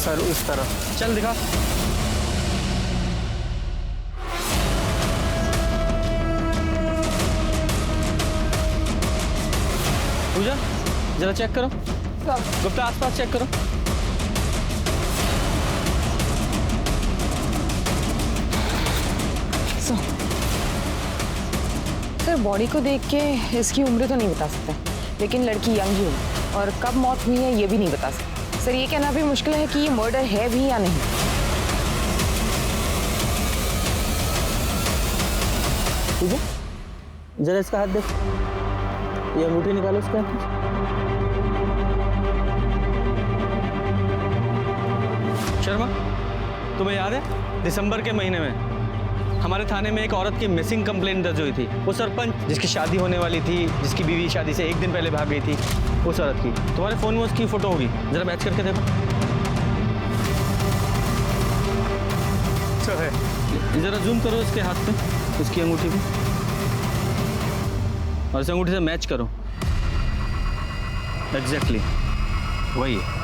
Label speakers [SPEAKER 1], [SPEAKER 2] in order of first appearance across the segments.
[SPEAKER 1] Sir उस तरफ।
[SPEAKER 2] चल दिखा। पूजा जरा चेक करो। गुप्ता आसपास चेक करो।
[SPEAKER 3] सर बॉडी को देख के इसकी उम्र तो नहीं बता सकते, लेकिन लड़की यंग ही है और कब मौत हुई है ये भी नहीं बता सकते। सर ये कहना भी मुश्किल है कि ये मर्डर है भी या नहीं।
[SPEAKER 2] पूजा जरा इसका हाथ देख, ये अंगूठी निकालो इसका। शर्मा तुम्हें याद है दिसंबर के महीने में हमारे थाने में एक औरत की मिसिंग कंप्लेंट दर्ज हुई थी। वो सरपंच जिसकी शादी होने वाली थी, जिसकी बीवी शादी से एक दिन पहले भाग गई थी, उस औरत की तुम्हारे फोन में उसकी फोटो होगी, जरा मैच करके देखो। तो है जरा जूम करो इसके हाथ पे, उसकी अंगूठी पे, और इस अंगूठी से मैच करो। एग्जैक्टली वही है।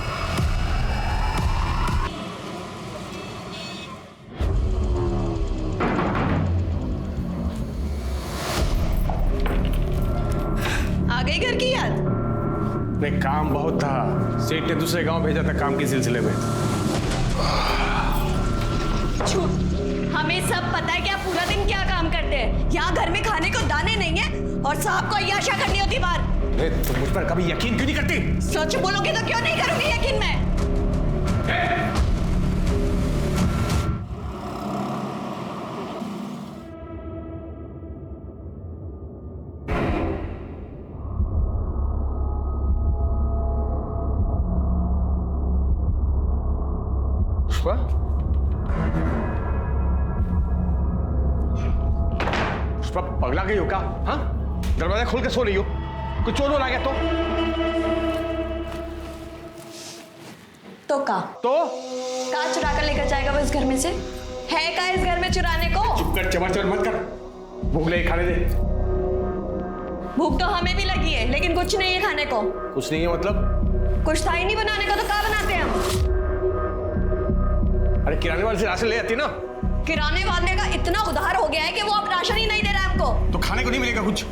[SPEAKER 4] आ गई घर की याद?
[SPEAKER 1] नहीं, काम बहुत था, सेठ ने दूसरे गांव भेजा था काम के सिलसिले में।
[SPEAKER 4] झूठ, हमें सब पता है कि आप पूरा दिन क्या काम करते हैं। यहाँ घर में खाने को दाने नहीं है और साहब को अय्याशा करनी होती बाहर।
[SPEAKER 1] तुम मुझ पर कभी यकीन क्यों नहीं करती?
[SPEAKER 4] सच बोलोगे तो क्यों नहीं करूंगी यकीन मैं?
[SPEAKER 1] पुष्पा, पुष्पा पगला गई हो क्या? हाँ, दरवाजा खोल के सो रही हो? कुछ चोर आ गया
[SPEAKER 4] तो का चुरा कर लेकर जाएगा वो इस घर में से? है का इस घर में चुराने को?
[SPEAKER 1] चुप कर, चमर मत कर, भूख लगी खाने दे।
[SPEAKER 4] भूख तो हमें भी लगी है, लेकिन कुछ नहीं है खाने को।
[SPEAKER 1] कुछ नहीं है मतलब?
[SPEAKER 4] कुछ था ही नहीं बनाने का, तो क्या बनाते हैं हम?
[SPEAKER 1] अरे किराने वाले से राशन ले आती ना।
[SPEAKER 4] किराने वाले का इतना उधार हो गया है कि वो अब राशन ही नहीं दे रहा है हमको।
[SPEAKER 1] तो खाने को नहीं मिलेगा कुछ?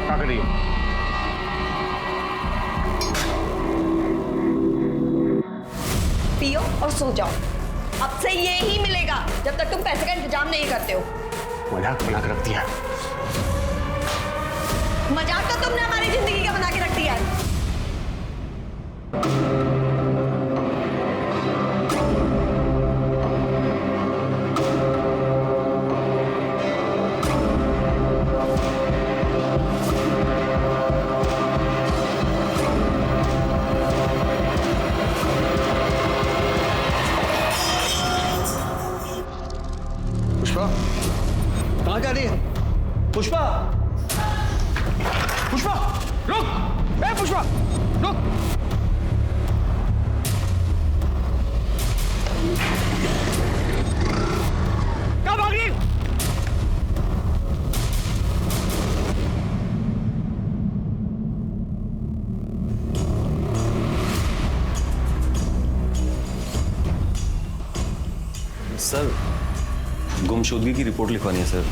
[SPEAKER 1] क्या कर रही हो?
[SPEAKER 4] पियो और सो जाओ। अब से ये ही मिलेगा जब तक तुम पैसे का इंतजाम नहीं करते हो।
[SPEAKER 1] मजाक बना के रख दिया।
[SPEAKER 4] मजाक तो तुमने हमारी जिंदगी का बना के रख दिया है।
[SPEAKER 2] कहाँ जा रही है? पुष्पा, पुष्पा रुक! ए पुष्पा रुक! कहाँ भाग रही?
[SPEAKER 5] सर गुमशुदगी की रिपोर्ट लिखवानी है सर।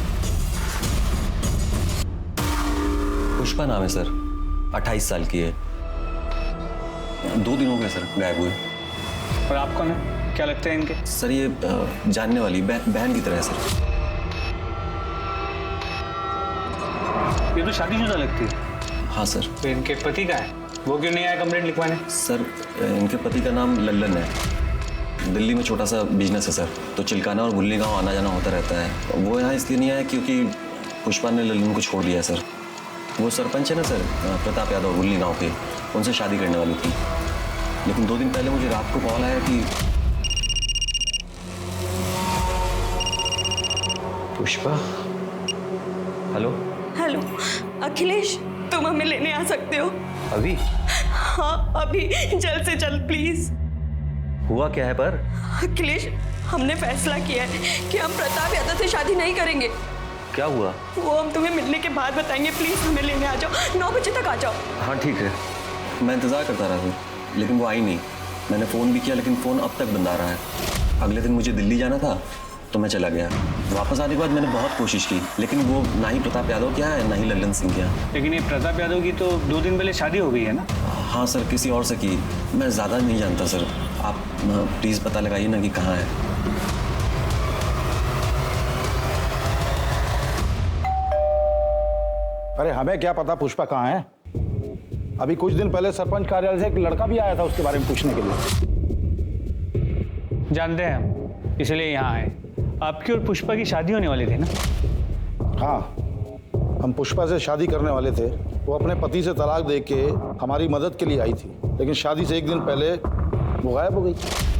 [SPEAKER 5] पुष्पा नाम है सर, 28 साल की है। 2 दिन हो गए सर गायब हुए।
[SPEAKER 2] और आप कौन है? क्या लगता है इनके?
[SPEAKER 5] सर ये जानने वाली बहन की तरह है सर।
[SPEAKER 2] ये तो शादीशुदा लगती है।
[SPEAKER 5] हाँ सर।
[SPEAKER 2] तो इनके पति का है, वो क्यों नहीं आया कंप्लेंट लिखवाने?
[SPEAKER 5] सर इनके पति का नाम लल्लन है। दिल्ली में छोटा सा बिजनेस है सर, तो चिल्काना और भुल्ली गाँव आना जाना होता रहता है। वो यहाँ इसलिए नहीं आया क्योंकि पुष्पा ने लल्लन को छोड़ दिया सर। वो सरपंच है ना सर, प्रताप यादव, भुल्ली गाँव के, उनसे शादी करने वाली थी। लेकिन 2 दिन पहले मुझे रात को कॉल आया कि पुष्पा। हेलो
[SPEAKER 4] हेलो अखिलेश, तुम हमें लेने आ सकते हो?
[SPEAKER 5] अभी?
[SPEAKER 4] हाँ अभी, जल्द से जल्द प्लीज।
[SPEAKER 5] हुआ क्या है पर?
[SPEAKER 4] अखिलेश, हमने फैसला किया है कि हम प्रताप यादव से शादी नहीं करेंगे।
[SPEAKER 5] क्या हुआ?
[SPEAKER 4] वो हम तुम्हें मिलने के बाद बताएंगे। प्लीज हमें लेने आ जाओ, 9 बजे तक आ जाओ।
[SPEAKER 5] हाँ ठीक है, मैं इंतजार करता रहा हूँ। लेकिन वो आई नहीं। मैंने फ़ोन भी किया लेकिन फ़ोन अब तक बंद आ रहा है। अगले दिन मुझे दिल्ली जाना था तो मैं चला गया। वापस आने के बाद मैंने बहुत कोशिश की लेकिन वो ना ही प्रताप यादव क्या है ना ही लल्लन सिंह क्या।
[SPEAKER 2] लेकिन ये प्रताप यादव की तो 2 दिन पहले शादी हो गई है ना?
[SPEAKER 5] हाँ सर, किसी और से की। मैं ज़्यादा नहीं जानता सर, आप प्लीज़ पता लगाइए ना कि कहाँ है।
[SPEAKER 6] अरे हमें क्या पता पुष्पा कहाँ है। अभी कुछ दिन पहले सरपंच कार्यालय से एक लड़का भी आया था उसके बारे में पूछने के लिए।
[SPEAKER 2] जानते हैं हम, इसलिए यहाँ आए। आपकी और पुष्पा की शादी होने वाली थी ना?
[SPEAKER 6] हाँ, हम पुष्पा से शादी करने वाले थे। वो अपने पति से तलाक दे के हमारी मदद के लिए आई थी, लेकिन शादी से एक दिन पहले वो गायब हो गई।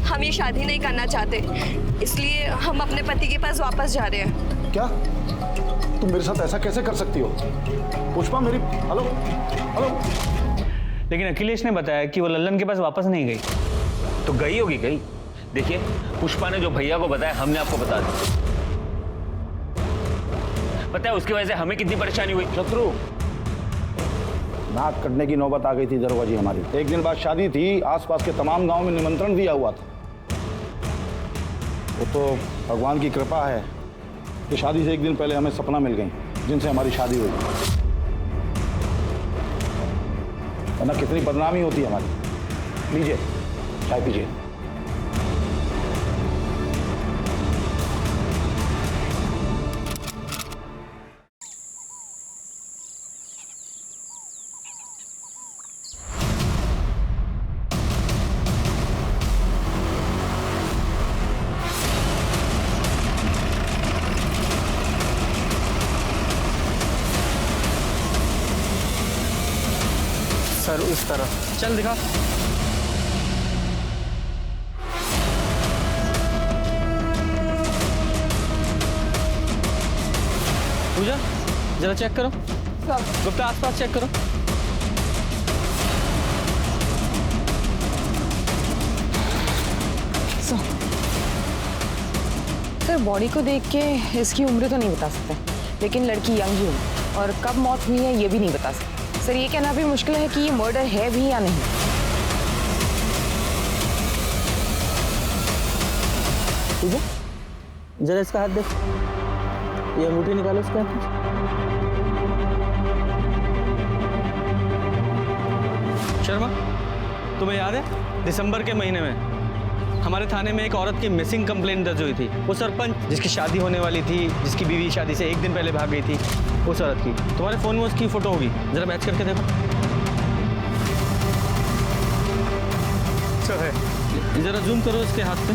[SPEAKER 4] हम ये शादी नहीं करना चाहते, इसलिए हम अपने पति के पास वापस जा रहे हैं।
[SPEAKER 6] क्या तुम मेरे साथ ऐसा कैसे कर सकती हो पुष्पा? मेरी हेलो हेलो।
[SPEAKER 2] लेकिन अखिलेश ने बताया कि वो लल्लन के पास वापस नहीं गई।
[SPEAKER 7] तो गई होगी गई। देखिए, पुष्पा ने जो भैया को बताया हमने आपको बता दिया। पता है उसकी वजह से हमें कितनी परेशानी हुई।
[SPEAKER 6] शत्रु, नाक कटने की नौबत आ गई थी दरोगा जी हमारी। एक दिन बाद शादी थी, आसपास के तमाम गांव में निमंत्रण दिया हुआ था। वो तो भगवान की कृपा है कि शादी से एक दिन पहले हमें सपना मिल गई जिनसे हमारी शादी हुई, वरना कितनी बदनामी होती है हमारी। लीजिए चाय पीजिए।
[SPEAKER 2] सर उस तरफ चल दिखा। पूजा जरा चेक करो। गुप्ता आसपास चेक करो।
[SPEAKER 3] सर बॉडी को देख के इसकी उम्र तो नहीं बता सकते, लेकिन लड़की यंग ही है और कब मौत हुई है ये भी नहीं बता सकते। सर ये कहना भी मुश्किल है कि ये मर्डर है भी या नहीं।
[SPEAKER 2] पूजा जरा इसका हाथ देख, ये अंगूठी निकालो इसका। शर्मा, तुम्हें याद है दिसंबर के महीने में हमारे थाने में एक औरत की मिसिंग कंप्लेंट दर्ज हुई थी? वो सरपंच जिसकी शादी होने वाली थी, जिसकी बीवी शादी से एक दिन पहले भाग गई थी, उस औरत की। तुम्हारे फोन में उसकी फोटो होगी, जरा मैच करके देखो।
[SPEAKER 1] सर है।
[SPEAKER 2] जरा जूम करो इसके हाथ पे,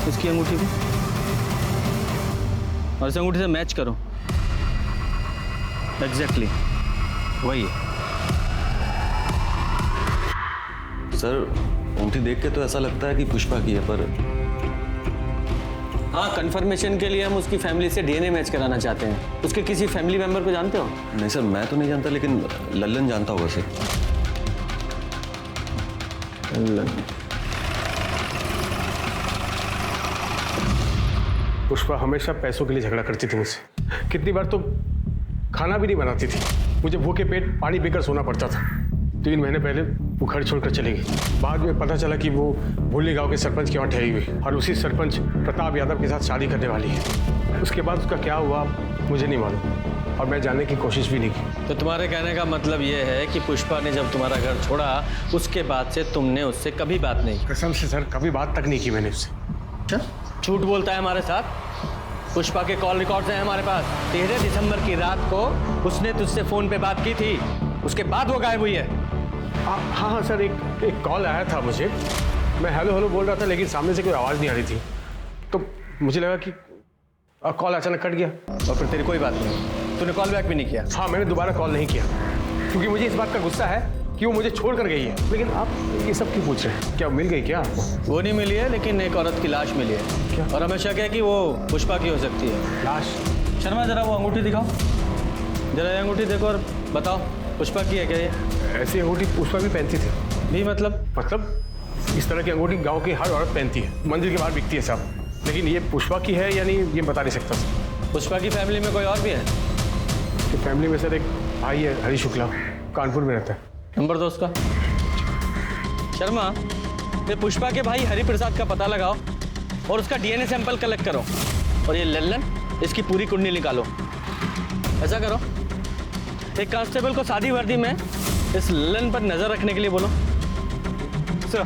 [SPEAKER 2] इसकी अंगूठी पे, और इस अंगूठी से मैच करो। एग्जैक्टली वही है।
[SPEAKER 5] सर अंगूठी देख के तो ऐसा लगता है कि पुष्पा की है, पर
[SPEAKER 2] हाँ, कंफर्मेशन के लिए हम उसकी फैमिली से डीएनए मैच कराना चाहते हैं। उसके किसी फैमिली मेंबर को जानते हो?
[SPEAKER 5] नहीं सर, मैं तो नहीं जानता, लेकिन लल्लन जानता होगा सर।
[SPEAKER 1] पुष्पा हमेशा पैसों के लिए झगड़ा करती थी मुझसे। कितनी बार तो खाना भी नहीं बनाती थी, मुझे भूखे पेट पानी पीकर सोना पड़ता था। 3 महीने पहले वो घर छोड़कर चली गई। बाद में पता चला कि वो भुल्ली गांव के सरपंच के वहाँ ठहरी हुई और उसी सरपंच प्रताप यादव के साथ शादी करने वाली है। उसके बाद उसका क्या हुआ मुझे नहीं मालूम और मैं जानने की कोशिश भी नहीं की।
[SPEAKER 2] तो तुम्हारे कहने का मतलब ये है कि पुष्पा ने जब तुम्हारा घर छोड़ा उसके बाद से तुमने उससे कभी बात नहीं?
[SPEAKER 1] कसम से सर, कभी बात तक नहीं की मैंने उससे।
[SPEAKER 2] अच्छा, झूठ बोलता है हमारे साथ। पुष्पा के कॉल रिकॉर्ड्स हैं हमारे पास। 13 दिसंबर की रात को उसने तुझसे फोन पे बात की थी, उसके बाद वो गायब हुई है।
[SPEAKER 1] हाँ हाँ सर, एक कॉल आया था मुझे। मैं हेलो हेलो बोल रहा था लेकिन सामने से कोई आवाज़ नहीं आ रही थी, तो मुझे लगा कि कॉल अचानक कट गया।
[SPEAKER 2] और फिर तेरी कोई बात नहीं, तूने कॉल बैक भी नहीं किया?
[SPEAKER 1] हाँ, मैंने दोबारा कॉल नहीं किया क्योंकि मुझे इस बात का गुस्सा है कि वो मुझे छोड़ कर गई है। लेकिन आप ये सब क्यों पूछ रहे हैं? क्या मिल गई क्या आपको?
[SPEAKER 2] वो नहीं मिली है, लेकिन एक औरत की लाश मिली है।
[SPEAKER 1] क्या?
[SPEAKER 2] और हमें शक है कि वो पुष्पा की हो सकती है।
[SPEAKER 1] लाश?
[SPEAKER 2] शर्मा जरा वो अंगूठी दिखाओ, जरा ये अंगूठी देखो और बताओ पुष्पा की है क्या ये?
[SPEAKER 1] ऐसी अंगूठी पुष्पा भी पहनती थी।
[SPEAKER 2] भी मतलब
[SPEAKER 1] इस तरह की अंगूठी गांव की हर औरत पहनती है, मंदिर के बाहर बिकती है सब। लेकिन ये पुष्पा की है या नहीं ये बता नहीं सकता।
[SPEAKER 2] पुष्पा की फैमिली में कोई और भी है?
[SPEAKER 1] कि फैमिली में सर एक भाई है, हरी शुक्ला, कानपुर में रहता है।
[SPEAKER 2] नंबर दो उसका। शर्मा ये पुष्पा के भाई हरि प्रसाद का पता लगाओ और उसका डीएनए सैंपल कलेक्ट करो, और ये लल्लन इसकी पूरी कुंडली निकालो। ऐसा करो, एक कांस्टेबल को सादी वर्दी में इस लल्लन पर नजर रखने के लिए बोलो। सर,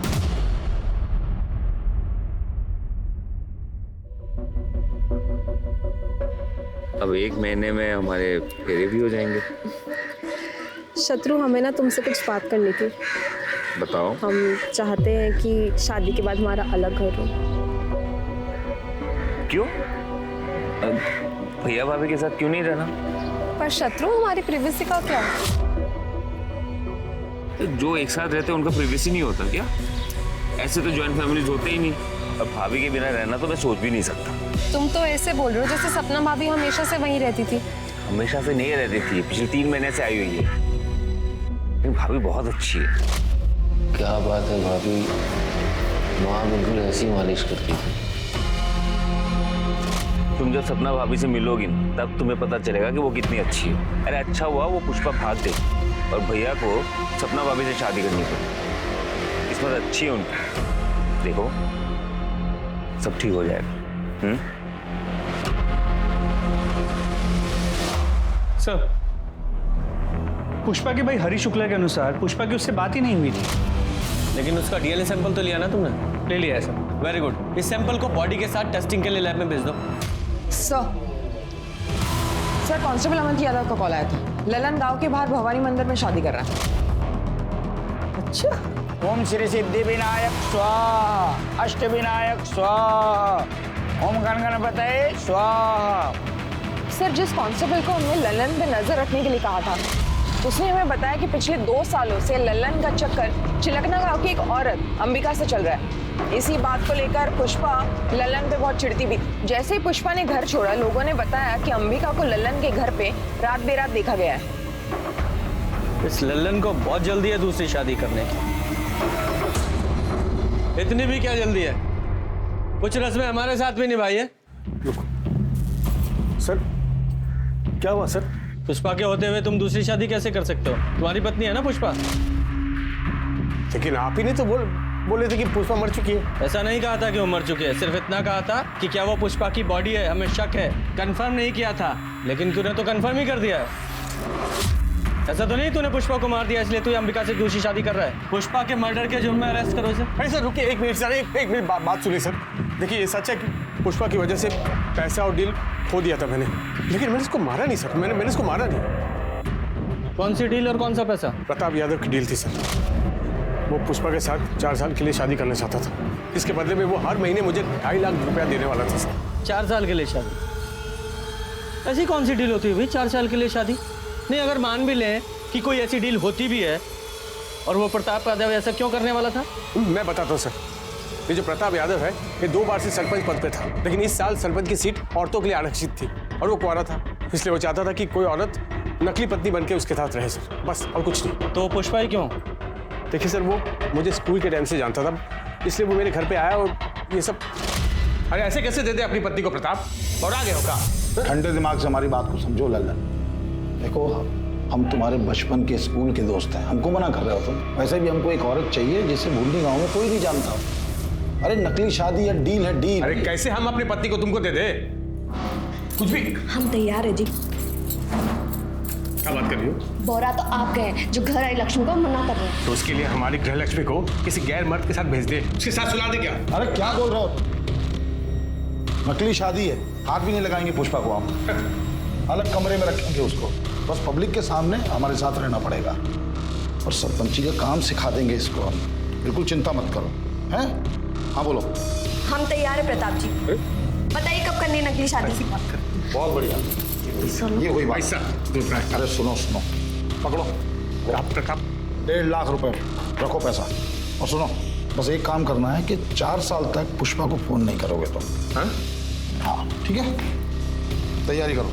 [SPEAKER 7] अब 1 महीने में हमारे फेरे भी हो जाएंगे।
[SPEAKER 8] शत्रु, हमें ना तुमसे कुछ बात करनी थी।
[SPEAKER 7] बताओ।
[SPEAKER 8] हम चाहते हैं कि शादी के बाद हमारा अलग घर हो।
[SPEAKER 7] क्यों? भैया भाभी के साथ क्यों नहीं रहना?
[SPEAKER 8] पर शत्रु, हमारी प्रिवेसी का क्या?
[SPEAKER 7] जो एक साथ रहते हैं उनका प्रिवेसी नहीं होता क्या? ऐसे तो जॉइंट फैमिलीज होते ही नहीं। अब भाभी के बिना रहना तो मैं सोच भी नहीं सकता।
[SPEAKER 8] तुम तो ऐसे बोल रहे हो जैसे सपना भाभी हमेशा से वहीं रहती थी।
[SPEAKER 7] हमेशा से नहीं रहती थी, पिछले 3 महीने से आई हुई है। लेकिन भाभी बहुत अच्छी है।
[SPEAKER 9] क्या बात है भाभी, माँ बिल्कुल ऐसी मालिश करती थी।
[SPEAKER 7] तुम जब सपना भाभी से मिलोगी ना, तब तुम्हें पता चलेगा कि वो कितनी अच्छी है। अरे अच्छा हुआ वो पुष्पा भाग गई और भैया को सपना भाभी से शादी करनी पड़ी। किस्मत अच्छी है उनकी। देखो सब ठीक हो जाएगा।
[SPEAKER 2] सर, पुष्पा के भाई हरी शुक्ला के अनुसार पुष्पा की उससे बात ही नहीं हुई थी। लेकिन उसका डीएनए सैंपल तो लिया ना तुमने? ले लिया है सर, वेरी गुड। इस सैंपल को बॉडी के साथ टेस्टिंग के लिए लैब में भेज दो।
[SPEAKER 3] सर कांस्टेबल अमन यादव का कॉल आया था। ललन गांव के बाहर भवानी मंदिर में शादी कर रहा है।
[SPEAKER 10] अच्छा। ओम श्री सिद्धि विनायक स्वाहा, अष्ट विनायक स्वाहा, ओम गण गणपतये स्वाहा।
[SPEAKER 3] सर, जिस कांस्टेबल को हमने ललन पे नजर रखने के लिए कहा था, उसने हमें बताया कि पिछले 2 सालों से ललन का चक्कर चिलकना गांव की एक औरत अंबिका से चल रहा है। इसी बात को लेकर पुष्पा ललन पे बहुत चिढ़ती भी। जैसे ही पुष्पा ने घर छोड़ा, लोगों ने बताया कि अंबिका को ललन के घर पे रात बेरात देखा गया है।
[SPEAKER 2] इस लल्लन को बहुत जल्दी है दूसरी शादी करने की। इतनी भी क्या जल्दी है? कुछ रस्में हमारे साथ भी निभाई है।
[SPEAKER 1] सर क्या हुआ सर?
[SPEAKER 2] पुष्पा के होते हुए तुम दूसरी शादी कैसे कर सकते हो? तुम्हारी पत्नी है ना पुष्पा।
[SPEAKER 1] लेकिन आप ही ने तो बोले थे कि पुष्पा मर चुकी है।
[SPEAKER 2] ऐसा नहीं कहा था कि वो मर चुकी है, सिर्फ इतना कहा था कि क्या वो पुष्पा की बॉडी है, हमें शक है। कंफर्म नहीं किया था, लेकिन तूने तो कंफर्म ही कर दिया है। ऐसा तो नहीं तूने पुष्पा को मार दिया इसलिए तू अंबिका से दूसरी शादी कर रहा है? पुष्पा के मर्डर के जुर्म में अरेस्ट करो इसे।
[SPEAKER 1] अरे सर रुकिए, 1 मिनट सर, एक मिनट बात सुनिए सर। देखिए ये सच है कि पुष्पा की वजह से पैसा और डील खो दिया था मैंने, लेकिन मैंने इसको मारा नहीं सर। मैंने इसको मारा नहीं।
[SPEAKER 2] कौन सी डील और कौन सा पैसा?
[SPEAKER 1] प्रताप यादव की डील थी सर। वो पुष्पा के साथ 4 साल के लिए शादी करना चाहता था। इसके बदले में वो हर महीने मुझे 2.5 लाख रुपया देने वाला था सर।
[SPEAKER 2] 4 साल के लिए शादी? ऐसी कौन सी डील होती है भाई 4 साल के लिए शादी? नहीं, अगर मान भी लें कि कोई ऐसी डील होती भी है, और वो प्रताप यादव ऐसा क्यों करने वाला था?
[SPEAKER 1] मैं बताता हूँ सर। ये जो प्रताप यादव है, ये 2 बार से सरपंच पद पे था, लेकिन इस साल सरपंच की सीट औरतों के लिए आरक्षित थी और वो कुंवारा था, इसलिए वो चाहता था कि कोई औरत नकली पत्नी बनके उसके साथ रहे सर, बस और कुछ नहीं।
[SPEAKER 2] तो पुष्पा ही क्यों?
[SPEAKER 1] देखिए सर, वो मुझे स्कूल के टाइम से जानता था, इसलिए वो मेरे घर पे आया और ये सब। अरे ऐसे कैसे दे दे अपनी पत्नी को प्रताप? और आगे होगा।
[SPEAKER 6] ठंडे दिमाग से हमारी बात को समझो लल्लन। देखो, हम तुम्हारे बचपन के स्कूल के दोस्त हैं, हमको मना कर रहे हो तुम। वैसे भी हमको एक औरत चाहिए जिसे भूलनी गाँव में कोई नहीं जानता हो। अरे नकली शादी है, डील है डील।
[SPEAKER 1] अरे कैसे हम अपनी पत्नी को तुमको दे दे? कुछ भी।
[SPEAKER 4] हम तैयार है जी।
[SPEAKER 1] क्या बात कर रही हो?
[SPEAKER 4] बोरा तो आप गए जो घर आई लक्ष्मी को मना कर रहे हैं।
[SPEAKER 1] तो उसके लिए हमारी गृह लक्ष्मी को किसी गैर मर्द के साथ भेज दे, उसके साथ सुला दे क्या?
[SPEAKER 6] अरे क्या बोल रहे हो? नकली शादी है, हाथ भी नहीं लगाएंगे पुष्पा को हम। अलग कमरे में रखेंगे उसको, बस पब्लिक के सामने हमारे साथ रहना पड़ेगा और सरपंची का काम सिखा देंगे इसको हम। बिल्कुल चिंता मत करो। हैं? हाँ बोलो।
[SPEAKER 4] हम तैयार है प्रताप जी। बताइए कब करनी है नकली शादी?
[SPEAKER 6] बहुत बढ़िया, ये हुई बात। अरे सुनो सुनो, पकड़ो
[SPEAKER 1] आप प्रताप।
[SPEAKER 6] 1.5 लाख रुपए रखो पैसा। और सुनो, बस एक काम करना है कि 4 साल तक पुष्पा को फोन नहीं करोगे तुम। हाँ ठीक है, तैयारी करो।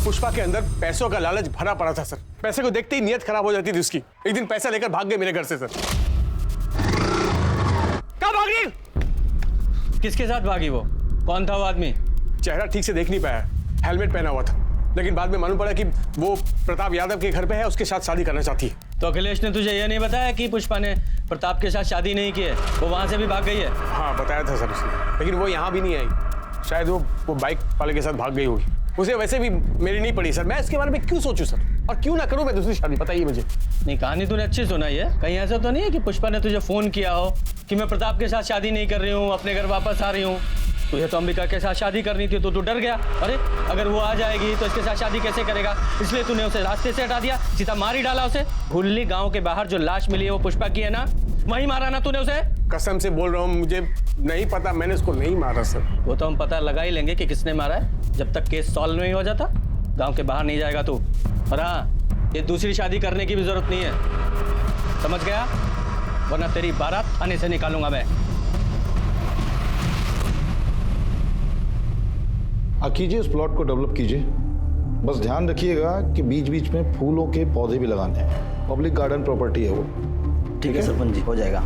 [SPEAKER 1] पुष्पा के अंदर पैसों का लालच भरा पड़ा था सर। पैसे को देखते ही नीयत खराब हो जाती थी उसकी। एक दिन पैसा लेकर भाग गए मेरे घर से सर। कहाँ भाग गई?
[SPEAKER 2] किसके साथ भागी वो? कौन था वो आदमी?
[SPEAKER 1] चेहरा ठीक से देख नहीं पाया, हेलमेट पहना हुआ था, लेकिन बाद में मालूम पड़ा कि वो प्रताप यादव के घर पे है, उसके साथ शादी करना चाहती है।
[SPEAKER 2] तो अखिलेश ने तुझे यह नहीं बताया कि पुष्पा ने प्रताप के साथ शादी नहीं की है, वो वहां से भी भाग गई है?
[SPEAKER 1] हाँ बताया था सर उसने, लेकिन वो यहाँ भी नहीं आई। शायद वो बाइक वाले के साथ भाग गई होगी। उसे वैसे भी मेरी नहीं पड़ी सर। मैं इसके बारे में क्यों सोचूं सर, और क्यों ना करूं मैं दूसरी शादी, बताइए मुझे।
[SPEAKER 2] नहीं, कहानी तूने अच्छी सुनाई है। कहीं ऐसा तो नहीं है कि पुष्पा ने तुझे फोन किया हो कि मैं प्रताप के साथ शादी नहीं कर रही हूँ, अपने घर वापस आ रही हूँ? तुझे तो अंबिका के साथ शादी करनी थी तो तू डर गया। अरे अगर वो आ जाएगी तो इसके साथ शादी कैसे करेगा, इसलिए तूने उसे रास्ते से हटा दिया, सीधा मार ही डाला उसे। भुल्ली गांव के बाहर जो लाश मिली है वो पुष्पा की है ना, वहीं मारा ना तूने उसे?
[SPEAKER 1] कसम से बोल रहा हूँ, मुझे नहीं पता, मैंने उसको नहीं मारा सर।
[SPEAKER 2] वो तो हम पता लगा ही लेंगे कि किसने मारा है, जब तक केस सॉल्व नहीं हो जाता गांव के बाहर नहीं जाएगा तू। और हाँ, ये दूसरी शादी करने की भी जरूरत नहीं है, समझ गया? वरना तेरी बारात थाने से निकालूंगा मैं।
[SPEAKER 6] कीजिए, उस प्लॉट को डेवलप कीजिए। बस ध्यान रखिएगा कि बीच बीच में फूलों के पौधे भी लगाने हैं। पब्लिक गार्डन प्रॉपर्टी है वो।
[SPEAKER 10] ठीक है सरपंच जी, हो जाएगा।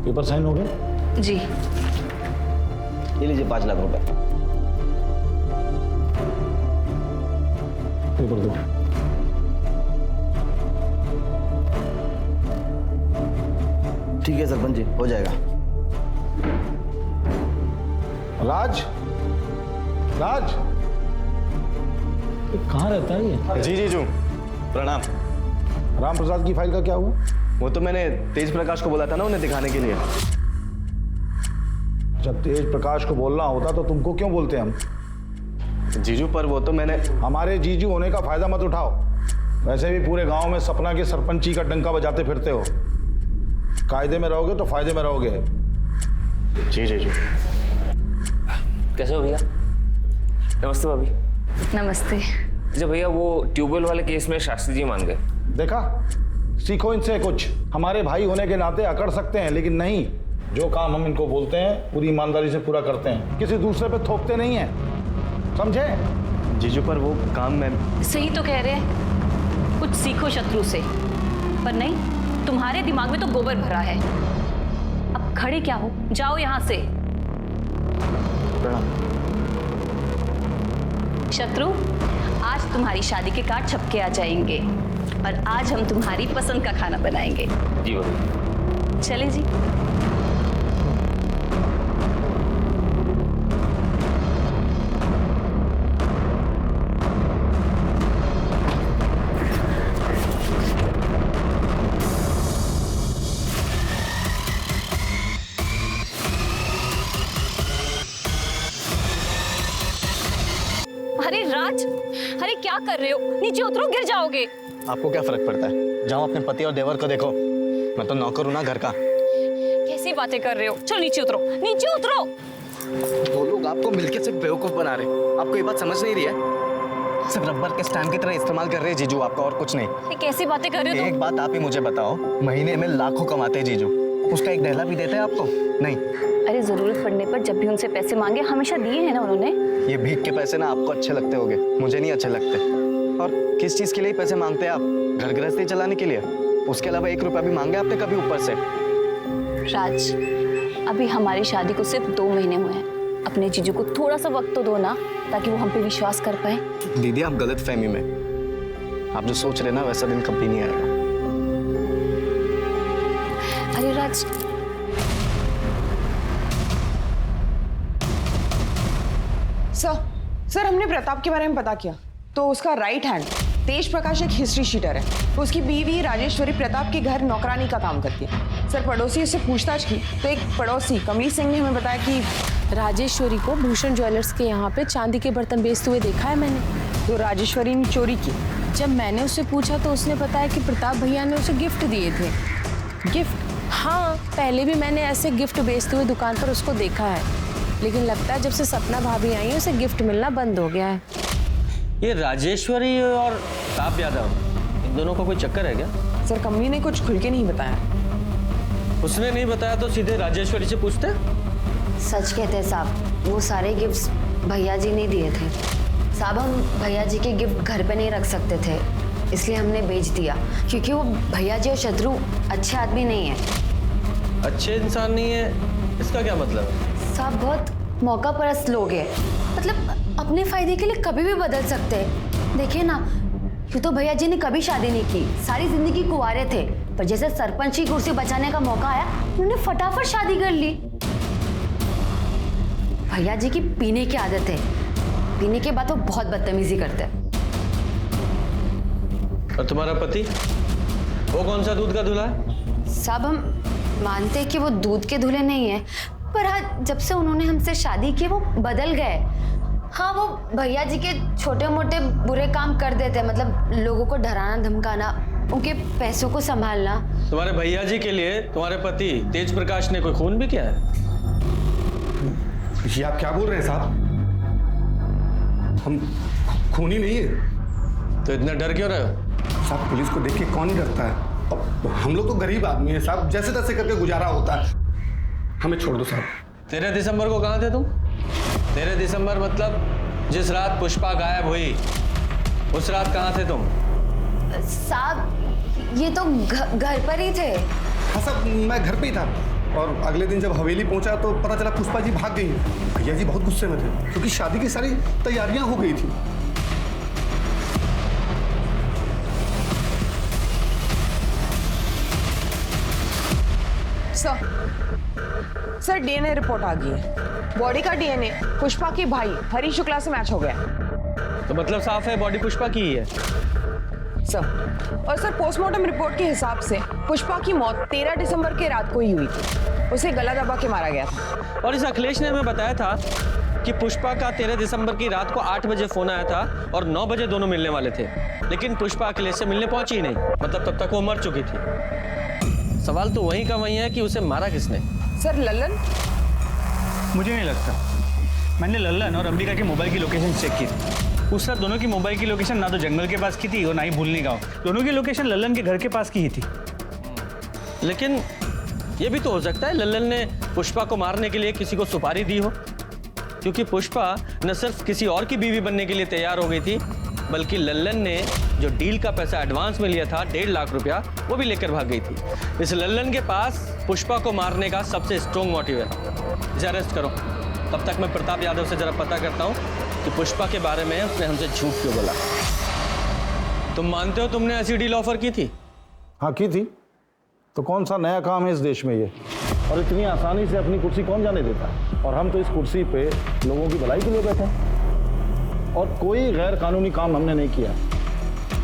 [SPEAKER 6] पेपर साइन हो गए?
[SPEAKER 3] जी।
[SPEAKER 10] ये लीजिए 5 लाख रुपए।
[SPEAKER 6] पेपर दो।
[SPEAKER 10] ठीक है सरपंच जी, हो जाएगा।
[SPEAKER 6] राज, राज, कहाँ रहता है ये?
[SPEAKER 11] जी जीजू, प्रणाम।
[SPEAKER 6] राम प्रसाद की फाइल का क्या हुआ?
[SPEAKER 11] वो तो मैंने तेज प्रकाश को बोला था ना उन्हें दिखाने के लिए।
[SPEAKER 6] जब तेज प्रकाश को बोलना होता तो तुमको क्यों बोलते हम?
[SPEAKER 11] जीजू पर वो तो मैंने।
[SPEAKER 6] हमारे जीजू होने का फायदा मत उठाओ। वैसे भी पूरे गांव में सपना के सरपंची का डंका बजाते फिरते हो। कायदे में रहोगे तो फायदे में रहोगे।
[SPEAKER 11] जी जीजू।
[SPEAKER 7] कैसे हो भैया? नमस्ते भाभी।
[SPEAKER 3] नमस्ते।
[SPEAKER 7] अच्छा भैया, वो ट्यूबवेल वाले केस में शास्त्री जी मान गए।
[SPEAKER 6] देखा, सीखो इनसे कुछ। हमारे भाई होने के नाते अकड़ सकते हैं, लेकिन नहीं, जो काम हम इनको बोलते हैं पूरी ईमानदारी से पूरा करते हैं, किसी दूसरे पे थोपते नहीं हैं, समझे?
[SPEAKER 11] जीजू पर वो काम मैं।
[SPEAKER 4] सही तो कह रहे हैं, कुछ सीखो शत्रु से। पर नहीं, तुम्हारे दिमाग में तो गोबर भरा है। अब खड़े क्या हो, जाओ यहाँ से।
[SPEAKER 11] प्रणाम।
[SPEAKER 4] शत्रु, आज तुम्हारी शादी के कार्ड छपके आ जाएंगे और आज हम तुम्हारी पसंद का खाना बनाएंगे।
[SPEAKER 7] जी भाभी।
[SPEAKER 4] चले जी। अरे राज, अरे क्या कर रहे हो? नीचे उतरो, गिर जाओगे।
[SPEAKER 11] आपको क्या फर्क पड़ता है? जाओ अपने पति और देवर को देखो। मैं तो नौकर हूं ना घर का।
[SPEAKER 4] कैसी बातें कर रहे हो? चलो नीचे उतरो, नीचे उतरो।
[SPEAKER 11] वो लोग आपको मिलके सिर्फ बेवकूफ बना रहे। आपको ये बात समझ नहीं रही है? सिर्फ रबर के स्टैंड की तरह इस्तेमाल कर रहे हैं जीजू आपका, और कुछ नहीं।
[SPEAKER 4] ये कैसी बातें कर रहे हो तुम?
[SPEAKER 11] एक बात आप ही मुझे बताओ, महीने में लाखों कमाते हैं जीजू, उसका एक दहला भी देते हैं आपको? नहीं।
[SPEAKER 4] अरे जरूरत पड़ने पर जब भी उनसे पैसे मांगे हमेशा दिए हैं ना उन्होंने।
[SPEAKER 11] ये भीख के पैसे ना आपको अच्छे लगते होंगे, मुझे नहीं अच्छे लगते। और किस चीज के लिए पैसे मांगते हैं आप? घर गृहस्थी चलाने के लिए? उसके अलावा 1 रुपया भी मांगे आपने कभी ऊपर से?
[SPEAKER 4] राज, अभी हमारी शादी को सिर्फ 2 महीने हुए हैं। अपने जीजू को थोड़ा सा वक्त तो दो ना, ताकि वो हम पे विश्वास कर पाए।
[SPEAKER 11] दीदी आप गलत फहमी में, आप जो सोच रहे ना वैसा दिन कभी नहीं आएगा।
[SPEAKER 4] अरे राज,
[SPEAKER 3] सर हमने प्रताप के बारे में पता किया तो उसका राइट हैंड तेज प्रकाश एक हिस्ट्री शीटर है। उसकी बीवी राजेश्वरी प्रताप के घर नौकरानी का काम करती है। सर पड़ोसी उससे पूछताछ की तो एक पड़ोसी कमली सिंह ने हमें बताया कि
[SPEAKER 8] राजेश्वरी को भूषण ज्वेलर्स के यहाँ पे चांदी के बर्तन बेचते हुए देखा है मैंने।
[SPEAKER 3] तो राजेश्वरी ने चोरी की।
[SPEAKER 8] जब मैंने उससे पूछा तो उसने बताया कि प्रताप भैया ने उसे गिफ्ट दिए थे। गिफ्ट? हाँ, पहले भी मैंने ऐसे गिफ्ट बेचते हुए दुकान पर उसको देखा है, लेकिन लगता है जब से सपना भाभी आई है उसे गिफ्ट मिलना बंद हो गया है।
[SPEAKER 2] ये राजेश्वरी और प्रताप यादव, इन दोनों का कोई चक्कर है क्या?
[SPEAKER 3] सर कमली ने कुछ खुल के नहीं बताया।
[SPEAKER 2] उसने नहीं बताया तो सीधे राजेश्वरी से पूछते।
[SPEAKER 12] सच कहते हैं साहब, वो सारे गिफ्ट्स भैया जी ने दिए थे। साहब हम भैया जी के गिफ्ट घर पे नहीं रख सकते थे, इसलिए हमने बेच दिया, क्योंकि वो भैया जी और शत्रु अच्छे आदमी नहीं है।
[SPEAKER 2] अच्छे इंसान नहीं है, इसका क्या मतलब है?
[SPEAKER 12] साहब बहुत मौका परस्त लोग हैं, मतलब अपने फायदे के लिए कभी भी बदल सकते हैं। देखिए ना, यूँ तो भैया जी ने कभी शादी नहीं की, सारी जिंदगी कुंवारे थे, पर जैसे सरपंच की कुर्सी बचाने का मौका आया उन्होंने फटाफट शादी कर ली। भैया जी की पीने की आदत है, पीने के बाद वो बहुत बदतमीजी करते हैं।
[SPEAKER 2] और तुम्हारा पति, वो कौन सा दूध का दूल्हा है?
[SPEAKER 12] साहब हम मानते हैं कि वो दूध के दूल्हे नहीं है, पर हाँ जब से उन्होंने हमसे शादी की वो बदल गए। हाँ वो भैया जी के छोटे मोटे बुरे काम कर देते, मतलब लोगों को डराना धमकाना, उनके पैसों को संभालना।
[SPEAKER 2] तुम्हारे भैया जी के लिए तुम्हारे पति तेज प्रकाश ने कोई खून भी किया है?
[SPEAKER 13] ये आप क्या बोल रहे हैं साहब? हम खूनी नहीं है।
[SPEAKER 2] तो इतना डर क्यों रहे हो?
[SPEAKER 13] साहब पुलिस को देख के कौन ही डरता है? अब हम लोग तो गरीब आदमी हैं साहब, जैसे तैसे करके गुजारा होता है। हमें छोड़ दो साहब।
[SPEAKER 2] 13 दिसंबर को कहाँ थे तुम? 13 दिसंबर मतलब जिस रात पुष्पा गायब हुई, उस रात कहाँ थे तुम?
[SPEAKER 12] साहब ये तो घर पर ही थे।
[SPEAKER 13] हाँ साहब मैं घर पे ही था, और अगले दिन जब हवेली पहुंचा तो पता चला पुष्पा जी भाग गई। भैया जी बहुत गुस्से में थे क्योंकि शादी की सारी तैयारियां हो गई थी।
[SPEAKER 3] सर डीएनए रिपोर्ट आ गई है। बॉडी का डीएनए पुष्पा के भाई हरी शुक्ला से मैच हो गया।
[SPEAKER 2] तो मतलब साफ है बॉडी पुष्पा की ही है।
[SPEAKER 3] सर और सर पोस्टमार्टम रिपोर्ट के हिसाब से पुष्पा की मौत 13 दिसंबर के रात को ही हुई थी। उसे गला दबा के मारा गया था।
[SPEAKER 2] और इस अखिलेश ने हमें बताया था कि पुष्पा का 13 दिसंबर की रात को 8 बजे फोन आया था और 9 बजे दोनों मिलने वाले थे, लेकिन पुष्पा अखिलेश से मिलने पहुंची ही नहीं, मतलब तब तक वो मर चुकी थी। सवाल तो वहीं का वहीं है कि उसे मारा किसने?
[SPEAKER 3] सर लल्लन?
[SPEAKER 10] मुझे नहीं लगता। मैंने लल्लन और अंबिका के मोबाइल की लोकेशन चेक की थी। उस रात दोनों की मोबाइल की लोकेशन ना तो जंगल के पास की थी और ना ही भूलनी गांव। दोनों की लोकेशन लल्लन के घर के पास की ही थी।
[SPEAKER 2] लेकिन ये भी तो हो सकता है लल्लन ने पुष्पा को मारने के लिए किसी को सुपारी दी हो, क्योंकि पुष्पा न सिर्फ किसी और की बीवी बनने के लिए तैयार हो गई थी, बल्कि लल्लन ने जो डील का पैसा एडवांस में लिया था 1.5 लाख रुपया, वो भी लेकर भाग गई थी। इस लल्लन के पास पुष्पा को मारने का सबसे स्ट्रॉन्ग मोटिव है। इसे अरेस्ट करो। तब तक मैं प्रताप यादव से जरा पता करता हूँ कि पुष्पा के बारे में उसने हमसे झूठ क्यों बोला। तुम मानते हो तुमने ऐसी डील ऑफर की थी?
[SPEAKER 6] हाँ की थी। तो कौन सा नया काम है इस देश में ये? और इतनी आसानी से अपनी कुर्सी कौन जाने देता है? और हम तो इस कुर्सी पे लोगों की भलाई के लिए बैठे हैं और कोई गैर कानूनी काम हमने नहीं किया।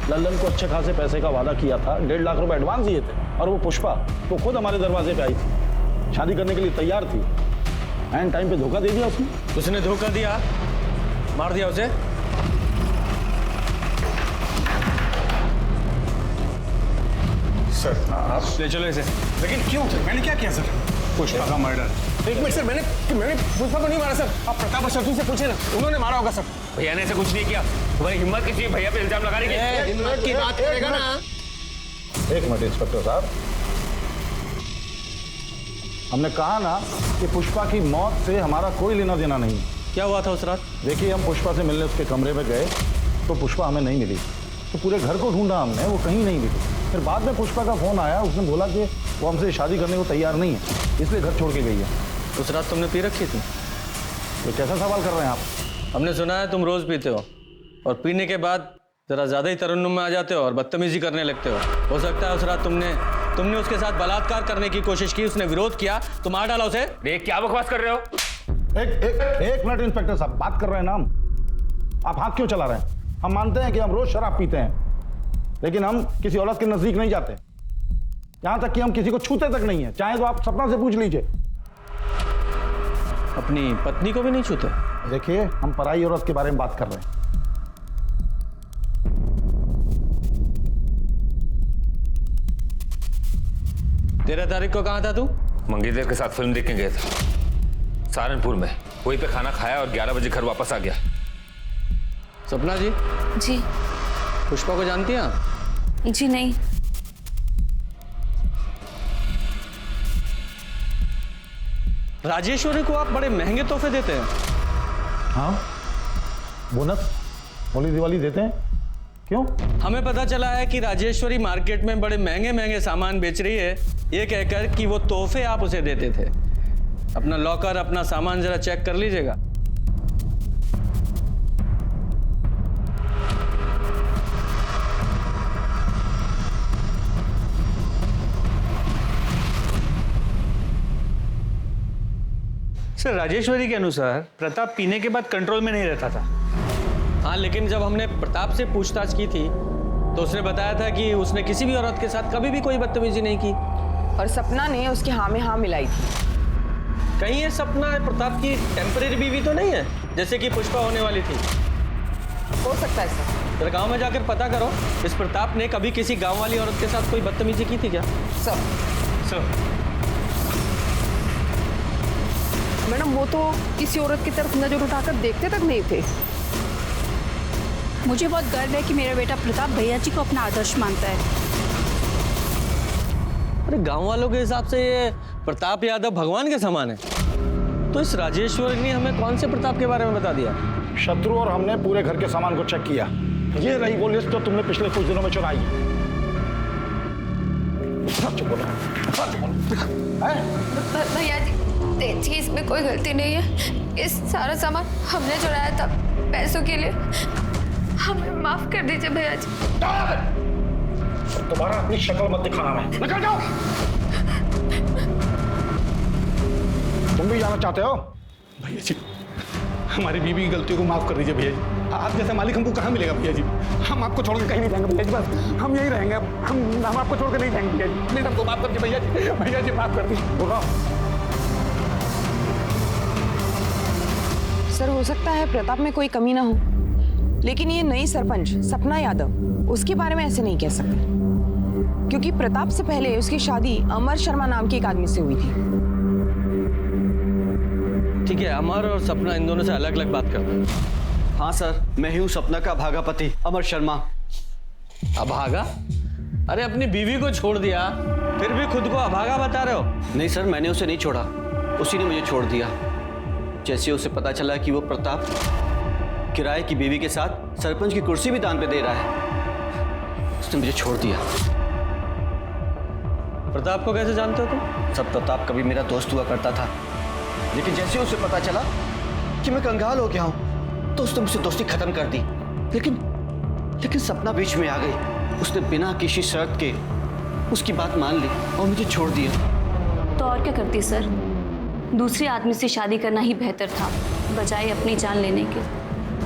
[SPEAKER 6] लल्लन को अच्छे खासे पैसे का वादा किया था, 1.5 लाख रुपए एडवांस दिए थे, और वो पुष्पा तो खुद हमारे दरवाजे पे आई थी, शादी करने के लिए तैयार थी। एंड टाइम पे धोखा दे दिया उसने।
[SPEAKER 2] उसने धोखा दिया, मार दिया उसे।
[SPEAKER 13] सर आप
[SPEAKER 2] ले चलो इसे।
[SPEAKER 13] लेकिन क्यों? मैंने क्या किया सर? पुष्पा का मर्डर।
[SPEAKER 1] एक मिनट सर, मैंने पुष्पा को नहीं मारा सर। आप प्रताप और शत्रु से पूछे ना, उन्होंने मारा होगा सर।
[SPEAKER 7] भैया ने ऐसा कुछ नहीं किया। तुम्हारी हिम्मत किसी है भैया पे इल्जाम लगाने की?
[SPEAKER 1] हिम्मत की बात करेगा ना।
[SPEAKER 6] एक मिनट इंस्पेक्टर साहब, हमने कहा ना कि पुष्पा की मौत से हमारा कोई लेना देना नहीं है।
[SPEAKER 2] क्या हुआ था उस रात?
[SPEAKER 6] देखिए हम पुष्पा से मिलने उसके कमरे में गए तो पुष्पा हमें नहीं मिली, तो पूरे घर को ढूंढा हमने, वो कहीं नहीं मिली। फिर बाद में पुष्पा का फोन आया, उसने बोला कि वो हमसे शादी करने को तैयार नहीं है, इसलिए घर छोड़ के गई है।
[SPEAKER 2] उस रात तुमने पी रखी थी?
[SPEAKER 6] तो कैसा सवाल कर रहे हैं आप?
[SPEAKER 2] हमने सुना है तुम रोज पीते हो और पीने के बाद जरा ज्यादा ही तरन्नुम में आ जाते हो और बदतमीजी करने लगते हो सकता है उस रात तुमने उसके साथ बलात्कार करने की कोशिश की, उसने विरोध किया तो मार डाला उसे।
[SPEAKER 7] देख क्या बकवास कर रहे हो?
[SPEAKER 6] एक मिनट इंस्पेक्टर साहब, बात कर रहे हैं ना हम। आप हाथ क्यों चला रहे हैं? हम मानते हैं कि हम रोज शराब पीते हैं, लेकिन हम किसी औरत के नजदीक नहीं जाते, यहां तक कि हम किसी को छूते तक नहीं है। चाहे तो आप सपना से पूछ लीजिए।
[SPEAKER 2] अपनी पत्नी को भी नहीं छूते?
[SPEAKER 6] देखिए हम पराई औरत के बारे में बात कर रहे हैं।
[SPEAKER 2] 13 तारीख को कहाँ था तू?
[SPEAKER 7] मंगेतर के साथ फिल्म देखने गया था सहारनपुर में। वहीं पे खाना खाया और 11 बजे घर वापस आ गया।
[SPEAKER 2] सपना जी?
[SPEAKER 8] जी।
[SPEAKER 2] पुष्पा को जानती हैं आप?
[SPEAKER 8] जी नहीं।
[SPEAKER 2] राजेश्वरी को आप बड़े महंगे तोहफे देते हैं।
[SPEAKER 6] हाँ, बोनस होली दिवाली देते हैं। क्यों?
[SPEAKER 2] हमें पता चला है कि राजेश्वरी मार्केट में बड़े महंगे महंगे सामान बेच रही है, ये कहकर कि वो तोहफे आप उसे देते थे। अपना लॉकर, अपना सामान जरा चेक कर लीजिएगा।
[SPEAKER 10] सर राजेश्वरी के अनुसार प्रताप पीने के बाद कंट्रोल में नहीं रहता था।
[SPEAKER 2] हाँ, लेकिन जब हमने प्रताप से पूछताछ की थी तो उसने बताया था कि उसने किसी भी औरत के साथ कभी भी कोई बदतमीजी नहीं की।
[SPEAKER 3] और सपना ने उसकी हाँ में हाँ मिलाई थी।
[SPEAKER 2] कहीं ये सपना प्रताप की टेम्परेरी बीवी तो नहीं है, जैसे कि पुष्पा होने वाली थी?
[SPEAKER 3] हो सकता है सर।
[SPEAKER 2] तो गांव में जाकर पता करो, इस प्रताप ने कभी किसी गांव वाली औरत के साथ कोई बदतमीजी की थी क्या?
[SPEAKER 3] सर
[SPEAKER 14] मैडम, वो तो किसी औरत की तरफ नजर उठाकर देखते तक नहीं थे।
[SPEAKER 8] मुझे बहुत गर्व है कि मेरा बेटा प्रताप भैया जी को अपना आदर्श मानता है।
[SPEAKER 2] अरे गांव वालों के हिसाब से ये प्रताप यादव भगवान के समान है, तो इस राजेश्वरी ने हमें कौन से प्रताप के बारे में बता दिया?
[SPEAKER 6] शत्रु और हमने पूरे घर के सामान को चेक किया। ये रही वो लिस्ट जो तुमने पिछले कुछ दिनों में चुराई।
[SPEAKER 12] भैया जी, देखिए इसमें कोई गलती नहीं है। इस सारा सामान हमने चुराया था पैसों के लिए। हमें माफ कर दीजिए भैया जी।
[SPEAKER 6] तुम्हारा अपनी शक्ल मत दिखाना, मैं निकल जाओ। तुम भी जाना चाहते हो?
[SPEAKER 1] भैया जी, हमारी बीवी की गलतियों को माफ कर दीजिए भैया जी। आप जैसा मालिक हमको कहाँ मिलेगा भैया जी? हम आपको छोड़कर कहीं नहीं जाएंगे भैया जी, बस हम यहीं रहेंगे। हम आपको छोड़कर नहीं जाएंगे भैया जी। प्लीज हमको माफ कर दीजिए भैया जी। भैया जी माफ कर दीजिए। बोलो।
[SPEAKER 3] सर, हो सकता है प्रताप में कोई कमी ना हो, लेकिन ये नई सरपंच सपना यादव, उसके बारे में ऐसे नहीं कह सकते, क्योंकि प्रताप से पहले उसकी शादी अमर शर्मा नाम के एक आदमी से हुई थी।
[SPEAKER 2] ठीक है, अमर और सपना इन दोनों से अलग अलग बात करते हैं।
[SPEAKER 11] हाँ सर, मैं ही हूँ सपना का अभागा पति अमर शर्मा।
[SPEAKER 2] अभागा? अरे अपनी बीवी को छोड़ दिया, फिर भी खुद को अभागा बता रहे हो?
[SPEAKER 11] नहीं सर, मैंने उसे नहीं छोड़ा, उसी ने मुझे छोड़ दिया। जैसे उसे पता चला कि वो प्रताप किराए की बीवी के साथ सरपंच की कुर्सी भी दान पे दे रहा है, उसने मुझे छोड़ दिया।
[SPEAKER 2] प्रताप को कैसे जानते हो तुम?
[SPEAKER 11] सब प्रताप कभी मेरा दोस्त हुआ करता था, लेकिन जैसे उसे पता चला कि मैं कंगाल हो गया हूं तो उसने मुझसे दोस्ती खत्म कर दी। लेकिन सपना बीच में आ गई। उसने बिना किसी शर्त के उसकी बात मान ली और मुझे छोड़ दिया।
[SPEAKER 4] तो और क्या करती सर? दूसरे आदमी से शादी करना ही बेहतर था, बजाय अपनी जान लेने के।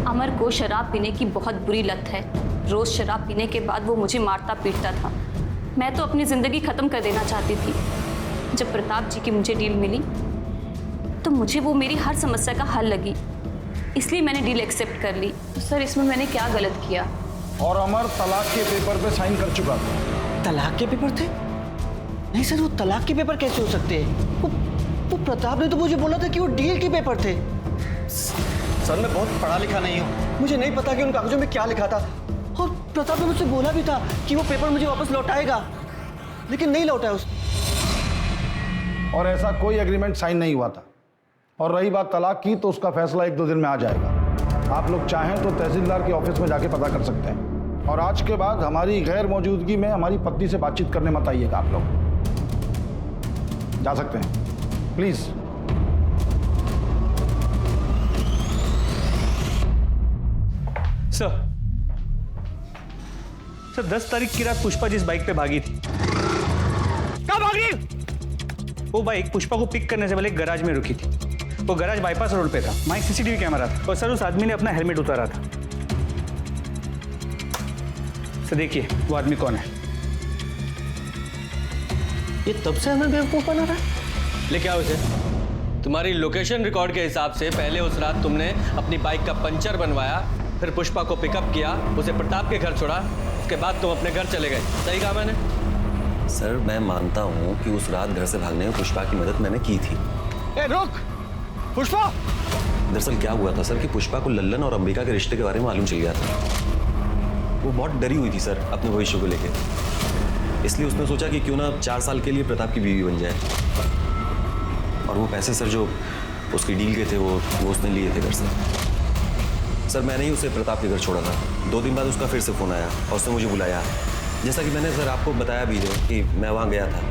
[SPEAKER 4] अमर को शराब पीने की बहुत बुरी लत है। रोज शराब पीने के बाद वो मुझे मारता पीटता था। मैं तो अपनी जिंदगी खत्म कर देना चाहती थी। जब प्रताप जी की मुझे डील मिली तो मुझे वो मेरी हर समस्या का हल लगी, इसलिए मैंने डील एक्सेप्ट कर ली। सर, इसमें मैंने क्या गलत किया?
[SPEAKER 6] और अमर तलाक के पेपर पे साइन कर चुका था।
[SPEAKER 11] तलाक के पेपर थे? नहीं सर, वो तलाक के पेपर कैसे हो सकते हैं? वो प्रताप ने तो मुझे बोला था कि वो डील के पेपर थे। सर, मैं बहुत पढ़ा लिखा नहीं हूँ, मुझे नहीं पता कि उन कागजों में क्या लिखा था। और प्रताप ने मुझसे बोला भी था कि वो पेपर मुझे वापस लौटाएगा, लेकिन नहीं लौटाया उसने।
[SPEAKER 6] और ऐसा कोई एग्रीमेंट साइन नहीं हुआ था। और रही बात तलाक की, तो उसका फैसला 1-2 दिन में आ जाएगा। आप लोग चाहें तो तहसीलदार के ऑफिस में जाके पता कर सकते हैं। और आज के बाद हमारी गैर मौजूदगी में हमारी पत्नी से बातचीत करने मत आइएगा। आप लोग जा सकते हैं, प्लीज।
[SPEAKER 10] सर 10 तारीख की रात पुष्पा जिस बाइक पे भागी थी, कहाँ भागी? वो बाइक पुष्पा को पिक करने से पहले एक गैराज में रुकी थी। वो गैराज बाईपास रोड पे था, वहाँ एक सीसीटीवी कैमरा था और सर उस आदमी ने अपना हेलमेट उतारा था। सर देखिए वो आदमी कौन है।
[SPEAKER 2] ये तब से हमें बेवकूफ बना रहा है। लेके आओ इसे। तुम्हारी लोकेशन रिकॉर्ड के हिसाब से पहले उस रात तुमने अपनी बाइक का पंचर बनवाया, फिर पुष्पा को पिकअप किया, उसे प्रताप के घर छोड़ा, उसके बाद तुम अपने घर चले गए। सही कहा मैंने?
[SPEAKER 5] सर, मैं मानता हूँ कि उस रात घर से भागने में पुष्पा की मदद मैंने की थी।
[SPEAKER 1] ए रुक! पुष्पा!
[SPEAKER 5] दरअसल क्या हुआ था सर कि पुष्पा को लल्लन और अंबिका के रिश्ते के बारे में मालूम चल गया था। वो बहुत डरी हुई थी सर अपने भविष्य को लेकर, इसलिए उसने सोचा कि क्यों ना 4 साल के लिए प्रताप की बीवी बन जाए। और वो पैसे सर जो उसकी डील के थे वो उसने लिए थे घर से। सर मैंने ही उसे प्रताप के घर छोड़ा था। 2 दिन बाद उसका फिर से फ़ोन आया और उसने मुझे बुलाया, जैसा कि मैंने सर आपको बताया भी है कि मैं वहाँ गया था।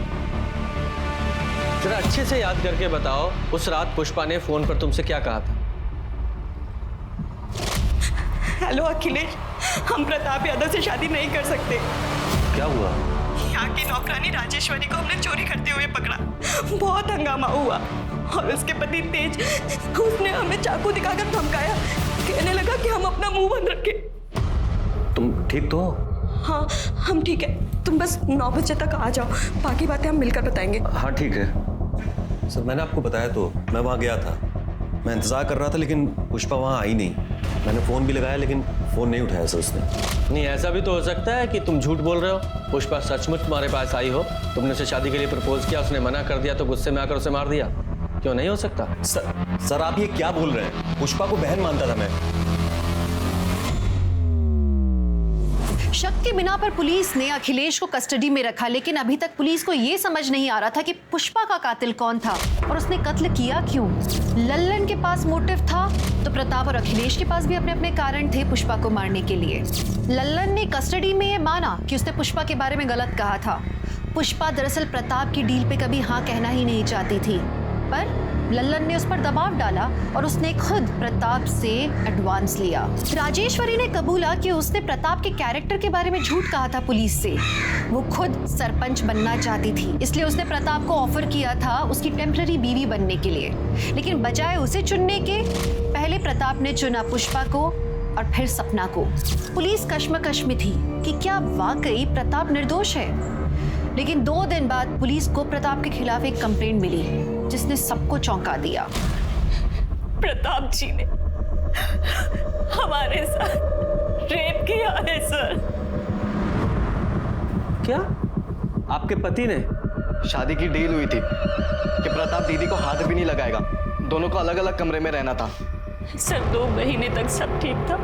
[SPEAKER 2] जरा अच्छे से याद करके बताओ, उस रात पुष्पा ने फोन पर तुमसे क्या कहा था?
[SPEAKER 8] हेलो अखिलेश, हम प्रताप यादव से शादी नहीं कर सकते।
[SPEAKER 5] क्या हुआ?
[SPEAKER 8] यहाँ की नौकरानी राजेश्वरी को हमने चोरी करते हुए पकड़ा। बहुत हंगामा हुआ।
[SPEAKER 15] और उसके पति तेज, उसने हमें चाकू दिखाकर धमकाया, कहने लगा कि हम अपना मुंह बंद रखें।
[SPEAKER 5] तुम ठीक तो हो?
[SPEAKER 15] हाँ हम ठीक है, तुम बस 9 बजे तक आ जाओ, बाकी बातें हम मिलकर बताएंगे।
[SPEAKER 5] हाँ ठीक है सर, मैंने आपको बताया तो, मैं वहाँ गया था, मैं इंतजार कर रहा था लेकिन पुष्पा वहाँ आई नहीं। मैंने फ़ोन भी लगाया लेकिन फ़ोन नहीं उठाया सर उसने।
[SPEAKER 2] नहीं, ऐसा भी तो हो सकता है कि तुम झूठ बोल रहे हो, पुष्पा सचमुच तुम्हारे पास आई हो, तुमने उसे शादी के लिए प्रपोज किया, उसने मना कर दिया तो गुस्से में आकर उसे मार दिया। क्यों नहीं हो सकता?
[SPEAKER 5] सर आप ये क्या बोल रहे हैं? पुष्पा को बहन मानता था मैं।
[SPEAKER 16] शक के बिना पर पुलिस ने अखिलेश को कस्टडी में रखा, लेकिन अभी तक पुलिस को यह समझ नहीं आ रहा था कि पुष्पा का कातिल कौन था और उसने कत्ल किया क्यों। लल्लन के पास मोटिव था तो प्रताप और अखिलेश के पास भी अपने अपने कारण थे पुष्पा को मारने के लिए। लल्लन ने कस्टडी में यह माना कि उसने पुष्पा के बारे में गलत कहा था। पुष्पा दरअसल प्रताप की डील पे कभी हाँ कहना ही नहीं चाहती थी, पर लल्लन ने उस पर दबाव डाला और उसने खुद प्रताप से एडवांस लिया। राजेश्वरी ने कबूला कि उसने प्रताप के कैरेक्टर के बारे में झूठ कहा था पुलिस से। वो खुद सरपंच बनना चाहती थी, इसलिए उसने प्रताप को ऑफर किया था उसकी टेम्पररी बीवी बनने के लिए, लेकिन बजाय उसे चुनने के पहले प्रताप ने चुना पुष्पा को और फिर सपना को। पुलिस कश्मकश में थी कि क्या वाकई प्रताप निर्दोष है, लेकिन 2 दिन बाद पुलिस को प्रताप के खिलाफ एक कंप्लेंट मिली जिसने सबको चौंका दिया।
[SPEAKER 15] प्रताप जी ने हमारे साथ रेप किया है सर।
[SPEAKER 2] क्या? आपके पति ने?
[SPEAKER 11] शादी की डील हुई थी कि प्रताप दीदी को हाथ भी नहीं लगाएगा, दोनों को अलग अलग कमरे में रहना था।
[SPEAKER 15] सर 2 महीने तक सब ठीक था,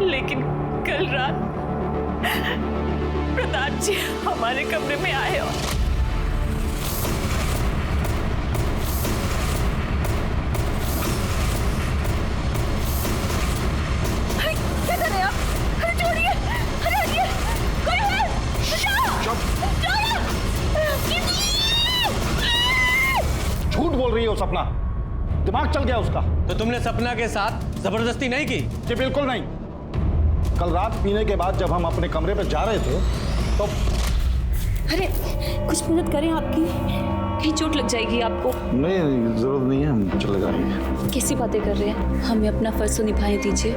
[SPEAKER 15] लेकिन कल रात प्रताप जी हमारे कमरे में आए और क्या कर रहे हैं आप? अरे छोड़िए, अरे हटिए, कोई है?
[SPEAKER 6] झूठ बोल रही हो सपना, दिमाग चल गया उसका।
[SPEAKER 2] तो तुमने सपना के साथ जबरदस्ती नहीं की?
[SPEAKER 6] जी बिल्कुल नहीं। कल रात पीने के बाद जब हम अपने कमरे पे जा रहे थे तो
[SPEAKER 4] अरे कुछ मदद करें आपकी, कहीं चोट लग जाएगी आपको।
[SPEAKER 6] नहीं जरूरत नहीं है, हम चले जाएंगे।
[SPEAKER 4] कैसी बातें कर रहे हैं? हमें अपना फर्ज तो निभाने दीजिए,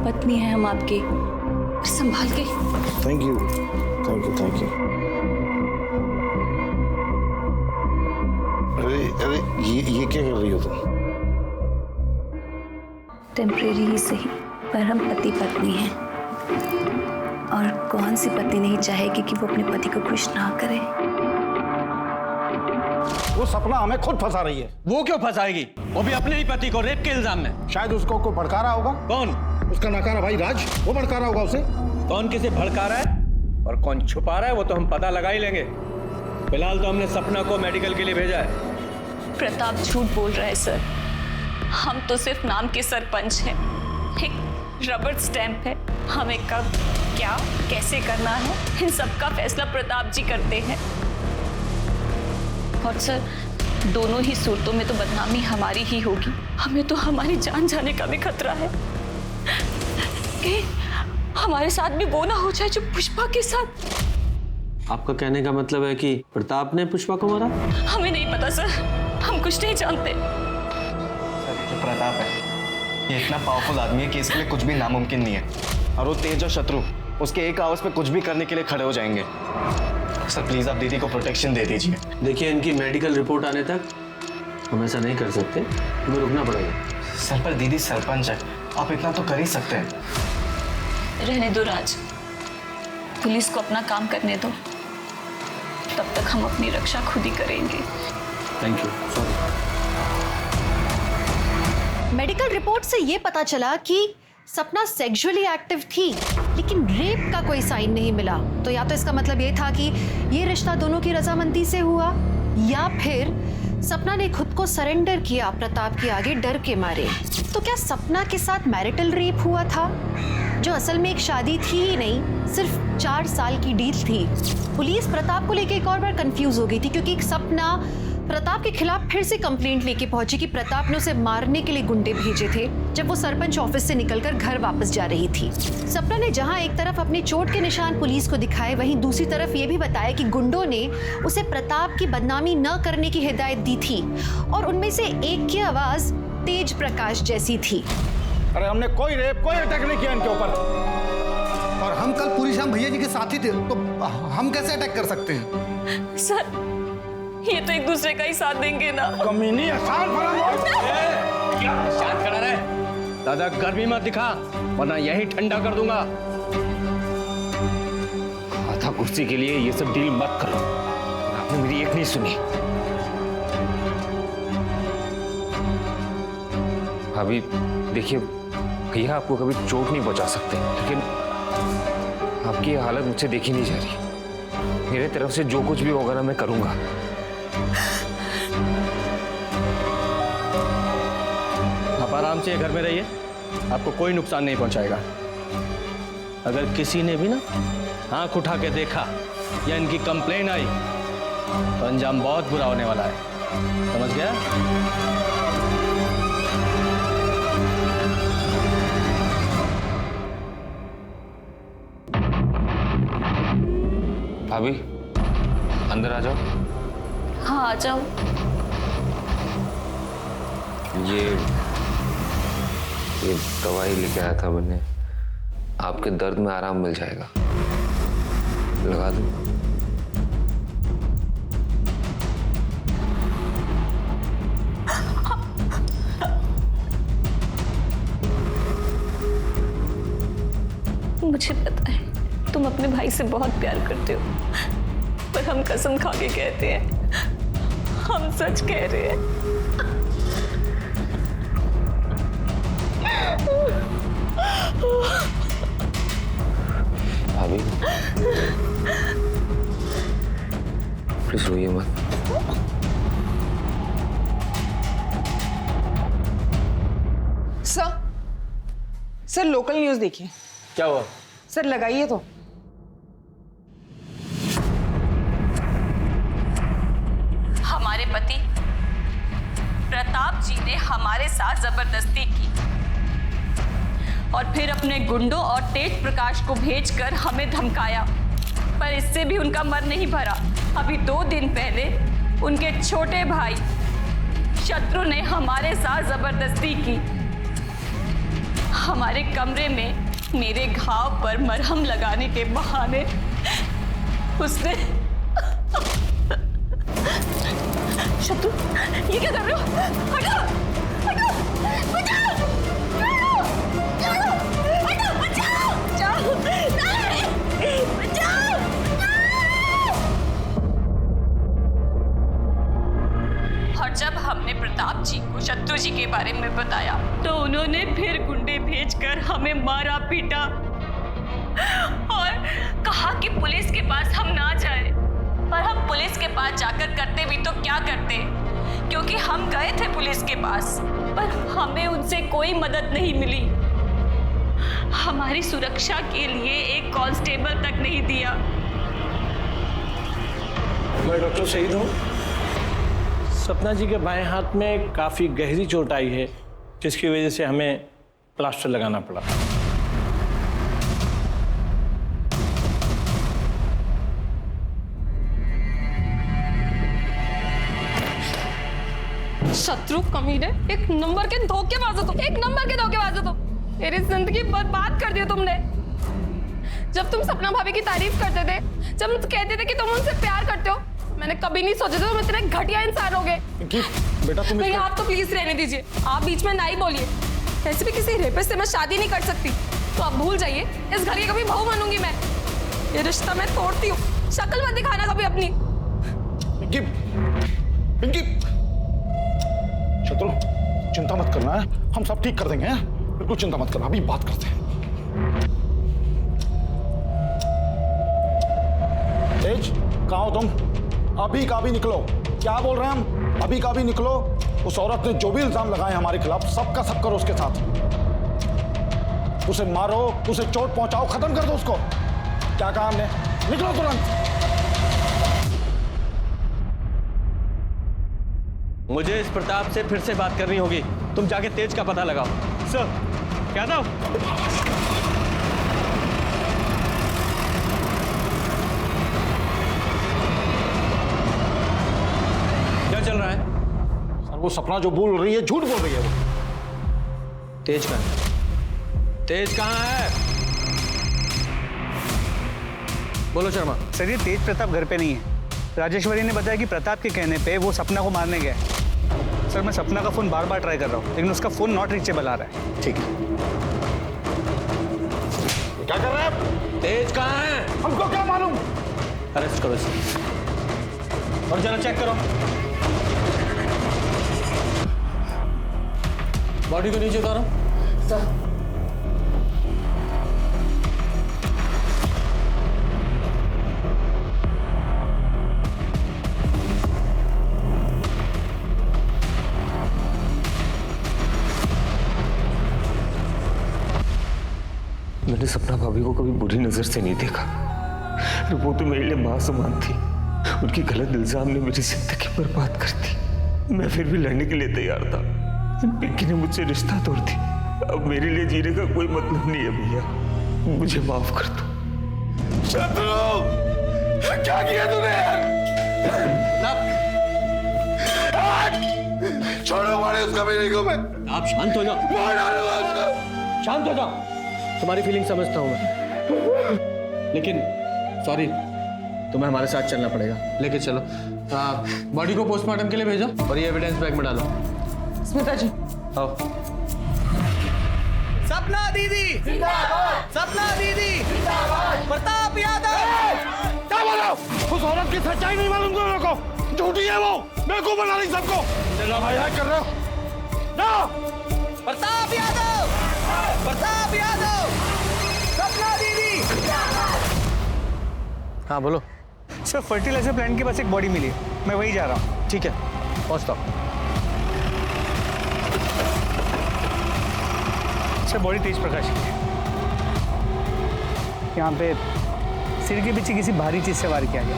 [SPEAKER 4] पत्नी है हम आपकी, संभाल के।
[SPEAKER 6] Thank you thank you thank you. अरे अरे ये क्या कर रही हो तुम?
[SPEAKER 4] टेम्परेरी ही सही, पर हम पति पत्नी हैं, और कौन सी पत्नी नहीं चाहेगी कि वो अपने पति को खुश ना करे।
[SPEAKER 6] वो सपना हमें खुद फंसा रही है।
[SPEAKER 2] वो क्यों फंसाएगी? वो भी अपने ही पति को रेप के इल्जाम में।
[SPEAKER 6] शायद उसको कोई भड़का रहा होगा।
[SPEAKER 2] कौन?
[SPEAKER 6] उसका नकारा भाई राज, वो भड़का रहा होगा उसे।
[SPEAKER 2] कौन किसे भड़का रहा है और कौन छुपा रहा है वो तो हम पता लगा ही लेंगे। फिलहाल तो हमने सपना को मेडिकल के लिए भेजा है।
[SPEAKER 4] प्रताप झूठ बोल रहा है सर, हम तो सिर्फ नाम के सरपंच हैं, एक रबर स्टैंप है। हमें कब क्या कैसे करना है इन सब का फैसला प्रताप जी करते हैं। और सर दोनों ही सूरतों में तो बदनामी हमारी ही होगी। हमें तो हमारी जान जाने का भी खतरा है कि हमारे साथ भी वो ना हो जाए जो पुष्पा के साथ।
[SPEAKER 2] आपका कहने का मतलब है कि प्रताप ने पुष्पा को मारा?
[SPEAKER 4] हमें नहीं पता सर, हम कुछ नहीं जानते।
[SPEAKER 11] जो प्रताप है ये इतना पावरफुल आदमी है कि इसके लिए कुछ भी नामुमकिन नहीं है, और वो तेज और शत्रु उसके एक आवाज पे कुछ भी करने के लिए खड़े हो जाएंगे। सर प्लीज आप दीदी को प्रोटेक्शन दे दीजिए।
[SPEAKER 2] देखिए इनकी मेडिकल रिपोर्ट आने तक हम ऐसा नहीं कर सकते, हमें रुकना पड़ेगा।
[SPEAKER 11] सर पर दीदी सरपंच है, आप इतना तो कर ही सकते हैं।
[SPEAKER 4] रहने दो राज, पुलिस को अपना काम करने दो, तब तक हम अपनी रक्षा खुद ही करेंगे।
[SPEAKER 2] Thank you. Sorry.
[SPEAKER 16] Medical report से ये पता चला कि सपना सेक्सुअली एक्टिव थी, लेकिन रेप का कोई साइन नहीं मिला। तो या तो इसका मतलब ये था कि ये रिश्ता दोनों की रजामंदी से हुआ, या फिर सपना ने खुद को सरेंडर किया प्रताप के आगे डर के मारे। तो क्या सपना के साथ मैरिटल रेप हुआ था, जो असल में एक शादी थी ही नहीं, सिर्फ 4 साल की डील थी। पुलिस प्रताप को लेकर एक और बार कंफ्यूज हो गई थी, क्योंकि सपना प्रताप के खिलाफ फिर से कंप्लेंट लेके पहुंची कि प्रताप ने उसे मारने के लिए गुंडे भेजे थे जब वो सरपंच ऑफिस से निकलकर घर वापस जा रही थी। सपना ने जहां एक तरफ अपनी चोट के निशान पुलिस को दिखाए, वहीं दूसरी तरफ ये भी बताया कि गुंडों ने उसे प्रताप की बदनामी न करने की हिदायत दी थी और उनमें से एक की आवाज तेज प्रकाश जैसी थी।
[SPEAKER 6] अरे हमने कोई रेप कोई अटैक नहीं किया इनके ऊपर,
[SPEAKER 13] और हम कल पूरी शाम भैया जी के साथ ही थे, तो हम कैसे अटैक कर सकते हैं?
[SPEAKER 15] सर, ये तो एक दूसरे का ही साथ देंगे ना।
[SPEAKER 6] कमीनी आसान
[SPEAKER 1] शांत खड़ा रहे, दादा गर्मी मत दिखा वरना यही ठंडा कर दूंगा।
[SPEAKER 7] आधा कुर्सी के लिए ये सब डील मत करो, आपने मेरी एक नहीं सुनी। भाभी देखिए, भैया आपको कभी चोट नहीं पहुंचा सकते, लेकिन आपकी ये हालत मुझसे देखी नहीं जा रही। मेरे तरफ से जो कुछ भी होगा ना मैं करूंगा।
[SPEAKER 2] आप आराम से घर में रहिए, आपको कोई नुकसान नहीं पहुंचाएगा। अगर किसी ने भी ना आंख उठा के देखा या इनकी कंप्लेन आई तो अंजाम बहुत बुरा होने वाला है, समझ गया?
[SPEAKER 7] भाभी अंदर आ जाओ।
[SPEAKER 4] हाँ आ जाओ।
[SPEAKER 7] ये दवाई लेके आया था मैंने, आपके दर्द में आराम मिल जाएगा, लगा दूं?
[SPEAKER 15] मुझे पता है तुम अपने भाई से बहुत प्यार करते हो, पर हम कसम खा के कहते हैं, हम सच कह रहे हैं।
[SPEAKER 7] भाभी प्लीज रोइए मत।
[SPEAKER 3] सर लोकल न्यूज़ देखिए।
[SPEAKER 1] क्या हुआ?
[SPEAKER 3] सर लगाइए तो।
[SPEAKER 15] हमारे पति प्रताप जी ने हमारे साथ जबरदस्ती की और फिर अपने गुंडों और तेज प्रकाश को भेजकर हमें धमकाया, पर इससे भी उनका मन नहीं भरा। अभी 2 दिन पहले उनके छोटे भाई शत्रु ने हमारे साथ जबरदस्ती की। हमारे कमरे में मेरे घाव पर मरहम लगाने के बहाने उसने शत्रु, ये क्या कर रहे हो? हटो, हटो, बचाओ, हटो, बचाओ, बचाओ, नहीं, बचाओ। और जब हमने प्रताप जी को शत्रु जी के बारे में बताया तो उन्होंने फिर गुंडे भेजकर हमें मारा पीटा और कहा कि पुलिस के पास हम ना जाएं। पर हम पुलिस के पास जाकर करते भी तो क्या करते, क्योंकि हम गए थे पुलिस के पास पर हमें उनसे कोई मदद नहीं मिली। हमारी सुरक्षा के लिए एक कांस्टेबल तक नहीं दिया।
[SPEAKER 17] मैं डॉक्टर शहीद हूँ। सपना जी के बाएं हाथ में काफ़ी गहरी चोट आई है, जिसकी वजह से हमें प्लास्टर लगाना पड़ा।
[SPEAKER 14] शत्रु कमीने, एक नंबर के धोखेबाज हो तुम, एक नंबर के धोखेबाज हो तुम। मेरी जिंदगी बर्बाद कर दी तुमने। जब तुम सपना भाभी की तारीफ करते थे, जब तुम कहते थे कि तुम उनसे प्यार करते हो, मैंने कभी नहीं सोचा था तुम इतने घटिया इंसान होगे।
[SPEAKER 6] बेटा तुम
[SPEAKER 14] भैया आप तो प्लीज रहने दीजिए, आप बीच में ना ही बोलिए। वैसे भी किसी रेपिस्ट से मैं शादी नहीं कर सकती, तो आप भूल जाइए। इस घर की कभी बहू बनूंगी मैं। ये रिश्ता मैं तोड़ती हूँ। शक्ल मत दिखाना कभी अपनी।
[SPEAKER 6] पिंकी, पिंकी, शत्रु चिंता मत करना है, हम सब ठीक कर देंगे। बिल्कुल चिंता मत करना, अभी बात करते हैं। तेज, कहाँ हो तुम? अभी का भी निकलो। क्या बोल रहे हैं हम? अभी का भी निकलो। उस औरत ने जो भी इल्जाम लगाए हमारे खिलाफ, सबका सब करो उसके साथ। उसे मारो, उसे चोट पहुंचाओ, खत्म कर दो उसको। क्या कहा हमने? निकलो तुरंत।
[SPEAKER 2] मुझे इस प्रताप से फिर से बात करनी होगी। तुम जाके तेज का पता लगाओ। सर, क्या था? क्या चल रहा है?
[SPEAKER 6] सर वो सपना जो बोल रही है झूठ बोल रही है वो।
[SPEAKER 2] तेज कहाँ है? तेज कहाँ है? बोलो शर्मा।
[SPEAKER 10] सर ये तेज प्रताप घर पे नहीं है। राजेश्वरी ने बताया कि प्रताप के कहने पे वो सपना को मारने गया है। सर मैं सपना का फोन बार बार ट्राई कर रहा हूँ लेकिन उसका फोन नॉट रीचेबल आ रहा है।
[SPEAKER 6] ठीक है। क्या कर रहे हैं आप?
[SPEAKER 2] तेज कहाँ है?
[SPEAKER 6] हमको क्या मालूम?
[SPEAKER 2] अरेस्ट करो इसे और जरा चेक करो। बॉडी को नीचे उतारो। सर
[SPEAKER 7] मैंने सपना भाभी को कभी बुरी नजर से नहीं देखा। वो तो मेरे लिए मां समान थी। उनकी गलत इल्जाम ने मेरी जिंदगी बर्बाद कर दी। मैं फिर भी लड़ने के लिए तैयार था। पिंकी ने मुझसे रिश्ता तोड़ दी। अब मेरे लिए जीने का कोई मतलब नहीं है भैया, मुझे माफ कर दो।
[SPEAKER 6] शत्रु, क्या किया तूने यार? छोड़ो मारे उसका बेटे को। मैं
[SPEAKER 2] आप शांत हो जाओ।
[SPEAKER 6] मार डालूंगा उसको।
[SPEAKER 2] शांत हो जाओ। तुम्हारी फीलिंग समझता हूं मैं, लेकिन सॉरी, तुम्हें हमारे साथ चलना पड़ेगा। लेके चलो। बॉडी को पोस्टमार्टम के लिए भेजो और ये एविडेंस बैग में डालो।
[SPEAKER 3] स्मिता जी
[SPEAKER 2] आओ।
[SPEAKER 10] सपना दीदी जिंदाबाद, सपना दीदी जिंदाबाद, प्रताप यादव।
[SPEAKER 6] क्या बोलो? उस औरत की सच्चाई नहीं मालूम तुम लोगों को? झूठी है वो, बेवकूफ बना रही सबको। चलो भाई कर रहे हो ना?
[SPEAKER 10] प्रताप यादव, प्रताप यादव, सपना दीदी।
[SPEAKER 2] हाँ बोलो।
[SPEAKER 10] सर फर्टिलाइजर प्लांट के पास एक बॉडी मिली है, मैं वही जा रहा हूँ।
[SPEAKER 2] ठीक है, पहुँचता हूँ।
[SPEAKER 10] सर बॉडी तेज प्रकाश की है। यहाँ पे सिर के पीछे किसी भारी चीज से वार किया गया।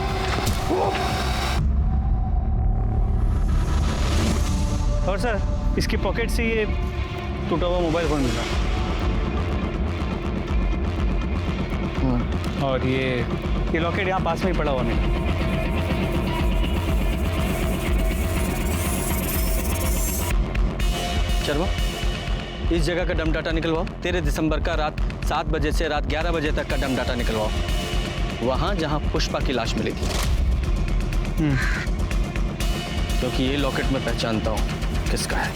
[SPEAKER 10] और सर इसकी पॉकेट से ये टूटा हुआ मोबाइल फोन मिला और ये लॉकेट यहाँ पास में ही पड़ा हुआ मिला।
[SPEAKER 2] शर्मा, इस जगह का डम डाटा निकलवाओ। 13 दिसंबर का रात 7 बजे से रात 11 बजे तक का डम डाटा निकलवाओ। वहां जहां पुष्पा की लाश मिली थी। क्योंकि ये लॉकेट मैं पहचानता हूं किसका है।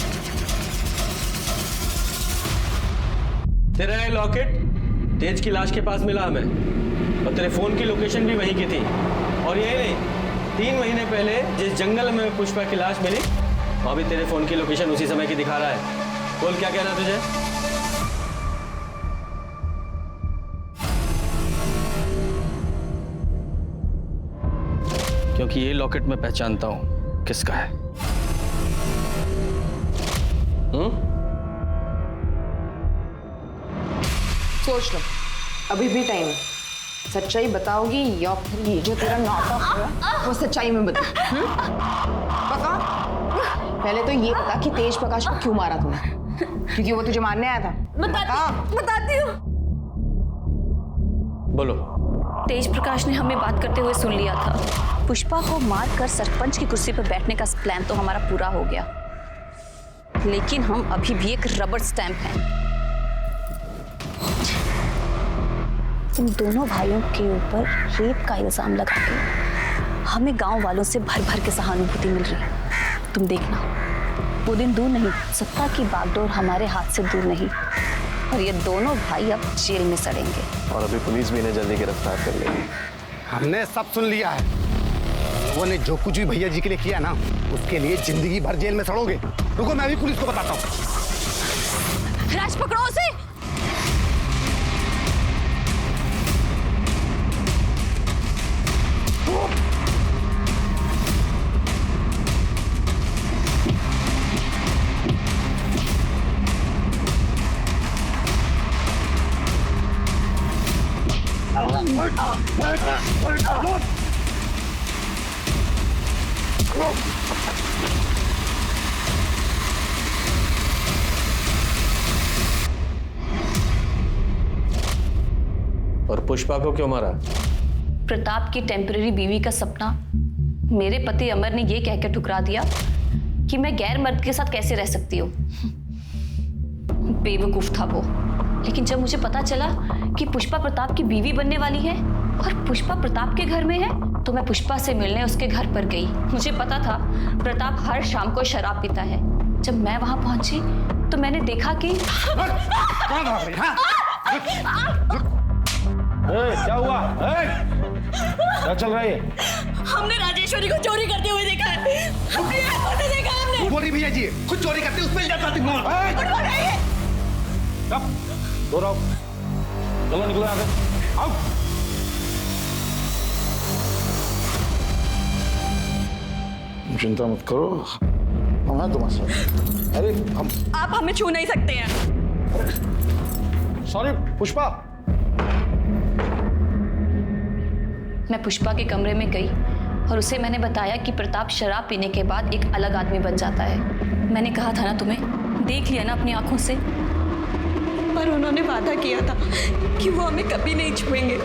[SPEAKER 2] तेरा ये लॉकेट तेज की लाश के पास मिला हमें और तेरे फोन की लोकेशन भी वहीं की थी। और यही नहीं, 3 महीने पहले जिस जंगल में पुष्पा की लाश मिली वहां भी तेरे फोन की लोकेशन उसी समय की दिखा रहा है। बोल क्या कहना तुझे? क्योंकि ये लॉकेट मैं पहचानता हूं किसका है।
[SPEAKER 3] सोच लो, अभी भी टाइम है। सच्चाई बताओगी या फिर ये जो तेरा नाटक है वो सच्चाई में बता? बता। पहले तो ये बता कि तेज प्रकाश को क्यों मारा तूने? क्योंकि वो तुझे मारने आया था?
[SPEAKER 4] बताती हूँ।
[SPEAKER 2] बोलो।
[SPEAKER 4] तेज प्रकाश ने हमें बात करते हुए सुन लिया था। पुष्पा को मारकर सरपंच की कुर्सी पर बैठने का प्लान तो हमारा पूरा हो गया, लेकिन हम अभी भी एक रबर स्टैंप हैं। तुम दोनों भाइयों के ऊपर रेप का इल्जाम लगा के हमें गांव वालों से भर भर के सहानुभूति मिल रही है। तुम देखना, वो दिन दूर नहीं, सत्ता की बागडोर हमारे हाथ से दूर नहीं, और ये दोनों भाई अब जेल में सड़ेंगे।
[SPEAKER 9] और अभी पुलिस भी इन्हें जल्दी गिरफ्तार कर लेगी।
[SPEAKER 13] हमने सब सुन लिया है। लोगों ने जो कुछ भी भैया जी के लिए किया ना, उसके लिए जिंदगी भर जेल में सड़ोगे। रुको, मैं भी पुलिस को बताता हूँ।
[SPEAKER 4] राज पकड़ो उसे।
[SPEAKER 9] और पुष्पा को क्यों मारा?
[SPEAKER 4] प्रताप की टेम्परेरी बीवी का सपना मेरे पति अमर ने ये कहकर ठुकरा दिया कि मैं गैर मर्द के साथ कैसे रह सकती हूँ। बेवकूफ था वो। लेकिन जब मुझे पता चला कि पुष्पा प्रताप की बीवी बनने वाली है और पुष्पा प्रताप के घर में है, तो मैं पुष्पा से मिलने उसके घर पर गई। मुझे पता था प्रताप हर शाम को शराब पीता है। जब मैं वहां पहुंची तो मैंने देखा कि
[SPEAKER 6] क्या हुआ? क्या चल रहा है?
[SPEAKER 15] हमने राजेश्वरी को चोरी करते हुए देखा है। अपनी आंखों से देखा है हमने।
[SPEAKER 13] बोली भैया जी, खुद चोरी करते उसमें जाता
[SPEAKER 6] दो रहो, चलो निकलो यहाँ से, आओ। चिंता मत करो, हम हैं तुम्हारे साथ। अरे हम
[SPEAKER 15] आप हमें छू नहीं सकते हैं।
[SPEAKER 6] सॉरी पुष्पा।
[SPEAKER 4] मैं पुष्पा के कमरे में गई और उसे मैंने बताया कि प्रताप शराब पीने के बाद एक अलग आदमी बन जाता है। मैंने कहा था ना तुम्हें, देख लिया ना अपनी आंखों से।
[SPEAKER 15] पर उन्होंने वादा किया था कि वो हमें कभी नहीं छुएंगे।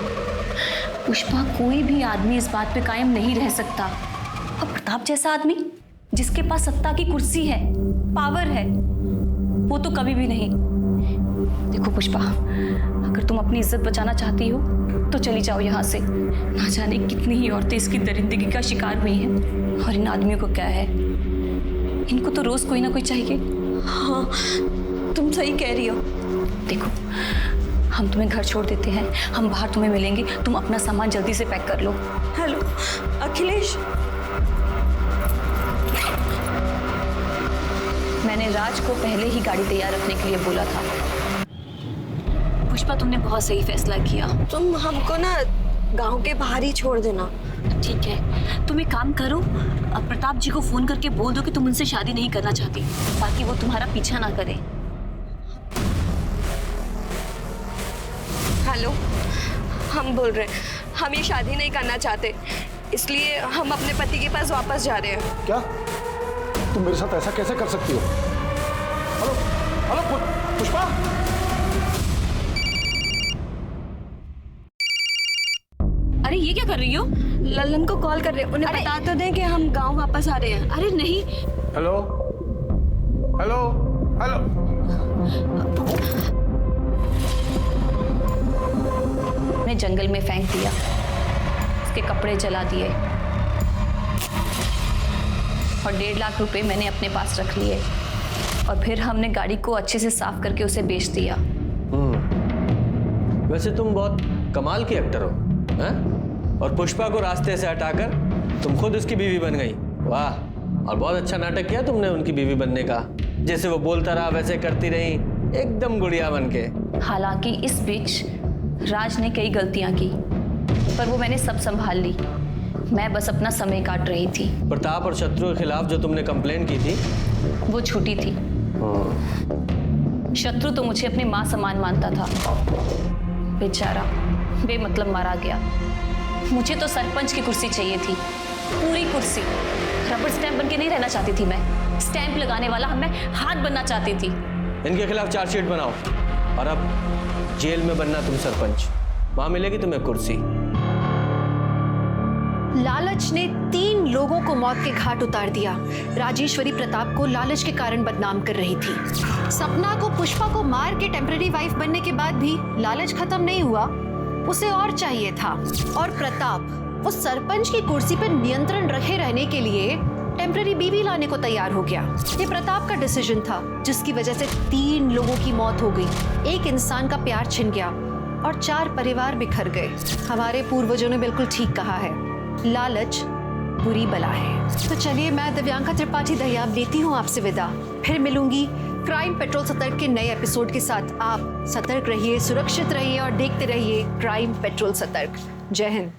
[SPEAKER 4] पुष्पा, कोई भी आदमी इस बात पे कायम नहीं रह सकता। और प्रताप जैसा आदमी जिसके पास सत्ता की कुर्सी है, पावर है, वो तो कभी भी नहीं। देखो पुष्पा, अगर तुम अपनी इज्जत बचाना चाहती हो तो चली जाओ यहाँ से। ना जाने कितनी ही औरतें इसकी दरिंदगी का शिकार हुई हैं। और इन आदमियों को क्या है, इनको तो रोज कोई ना कोई चाहिए।
[SPEAKER 15] हाँ, तुम सही कह रही हो।
[SPEAKER 4] देखो, हम तुम्हें घर छोड़ देते हैं, हम बाहर तुम्हें मिलेंगे। तुम अपना सामान जल्दी से पैक कर लो।
[SPEAKER 15] हेलो अखिलेश,
[SPEAKER 4] मैंने राज को पहले ही गाड़ी तैयार रखने के लिए बोला था। पुष्पा, तुमने बहुत सही फैसला किया।
[SPEAKER 15] तुम हमको ना गांव के बाहर ही छोड़ देना।
[SPEAKER 4] ठीक है, तुम एक काम करो, अब प्रताप जी को फोन करके बोल दो कि तुम उनसे शादी नहीं करना चाहती, ताकि वो तुम्हारा पीछा ना करे।
[SPEAKER 14] हेलो, हम बोल रहे हैं, हम ये शादी नहीं करना चाहते, इसलिए हम अपने पति के पास वापस जा रहे हैं।
[SPEAKER 6] क्या तुम मेरे साथ ऐसा कैसे कर सकती हो? Hello hello Pushpa.
[SPEAKER 4] अरे ये क्या कर रही हो?
[SPEAKER 14] लल्लन को कॉल कर रहे हैं, उन्हें बता तो दें कि हम गांव वापस आ रहे हैं।
[SPEAKER 4] अरे नहीं।
[SPEAKER 1] Hello hello hello.
[SPEAKER 4] मैंने जंगल में फेंक दिया, उसके कपड़े जला दिए और 1.5 लाख रुपए मैंने अपने पास रख लिए। और फिर हमने गाड़ी को अच्छे से साफ करके उसे बेच दिया।
[SPEAKER 9] वैसे तुम बहुत कमाल की एक्टर हो, हैं? और पुष्पा को रास्ते से हटाकर तुम खुद उसकी बीवी बन गई। वाह, और बहुत अच्छा नाटक किया तुमने उनकी बीवी बनने का। जैसे वो बोलता रहा वैसे करती रही, एकदम गुड़िया बन के।
[SPEAKER 4] हालांकि इस बीच राज ने कई गलतियां की, पर वो मैंने सब संभाल ली। मैं बस अपना समय काट रही थी।
[SPEAKER 9] प्रताप और शत्रु के खिलाफ जो तुमने कंप्लेन की थी
[SPEAKER 4] वो झूठी थी। शत्रु तो मुझे अपनी माँ समान मानता था, बेचारा बेमतलब मारा गया। मुझे तो सरपंच की कुर्सी चाहिए थी, पूरी कुर्सी। रबर स्टैंप बन के नहीं रहना चाहती थी मैं, स्टैंप लगाने वाला मैं हाथ बनना चाहती थी।
[SPEAKER 9] इनके खिलाफ चार्जशीट बनाओ और अब जेल में बनना तुम सरपंच, वहां मिलेगी तुम्हें कुर्सी।
[SPEAKER 16] लालच ने 3 लोगों को मौत के घाट उतार दिया। राजेश्वरी प्रताप को लालच के कारण बदनाम कर रही थी। सपना को पुष्पा को मार के टेम्पररी वाइफ बनने के बाद भी लालच खत्म नहीं हुआ, उसे और चाहिए था। और प्रताप उस सरपंच की कुर्सी पर नियंत्रण रखे रहने के लिए टेम्पररी बीवी लाने को तैयार हो गया। ये प्रताप का डिसीजन था, जिसकी वजह से 3 लोगों की मौत हो गई, एक इंसान का प्यार छिन गया और 4 परिवार बिखर गए। हमारे पूर्वजों ने बिल्कुल ठीक कहा है, लालच बुरी बला है। तो चलिए, मैं दिव्यांका त्रिपाठी दहियाब लेती हूँ आपसे विदा। फिर मिलूंगी क्राइम पेट्रोल सतर्क के नए एपिसोड के साथ। आप सतर्क रहिए, सुरक्षित रहिए और देखते रहिए क्राइम पेट्रोल सतर्क। जय हिंद।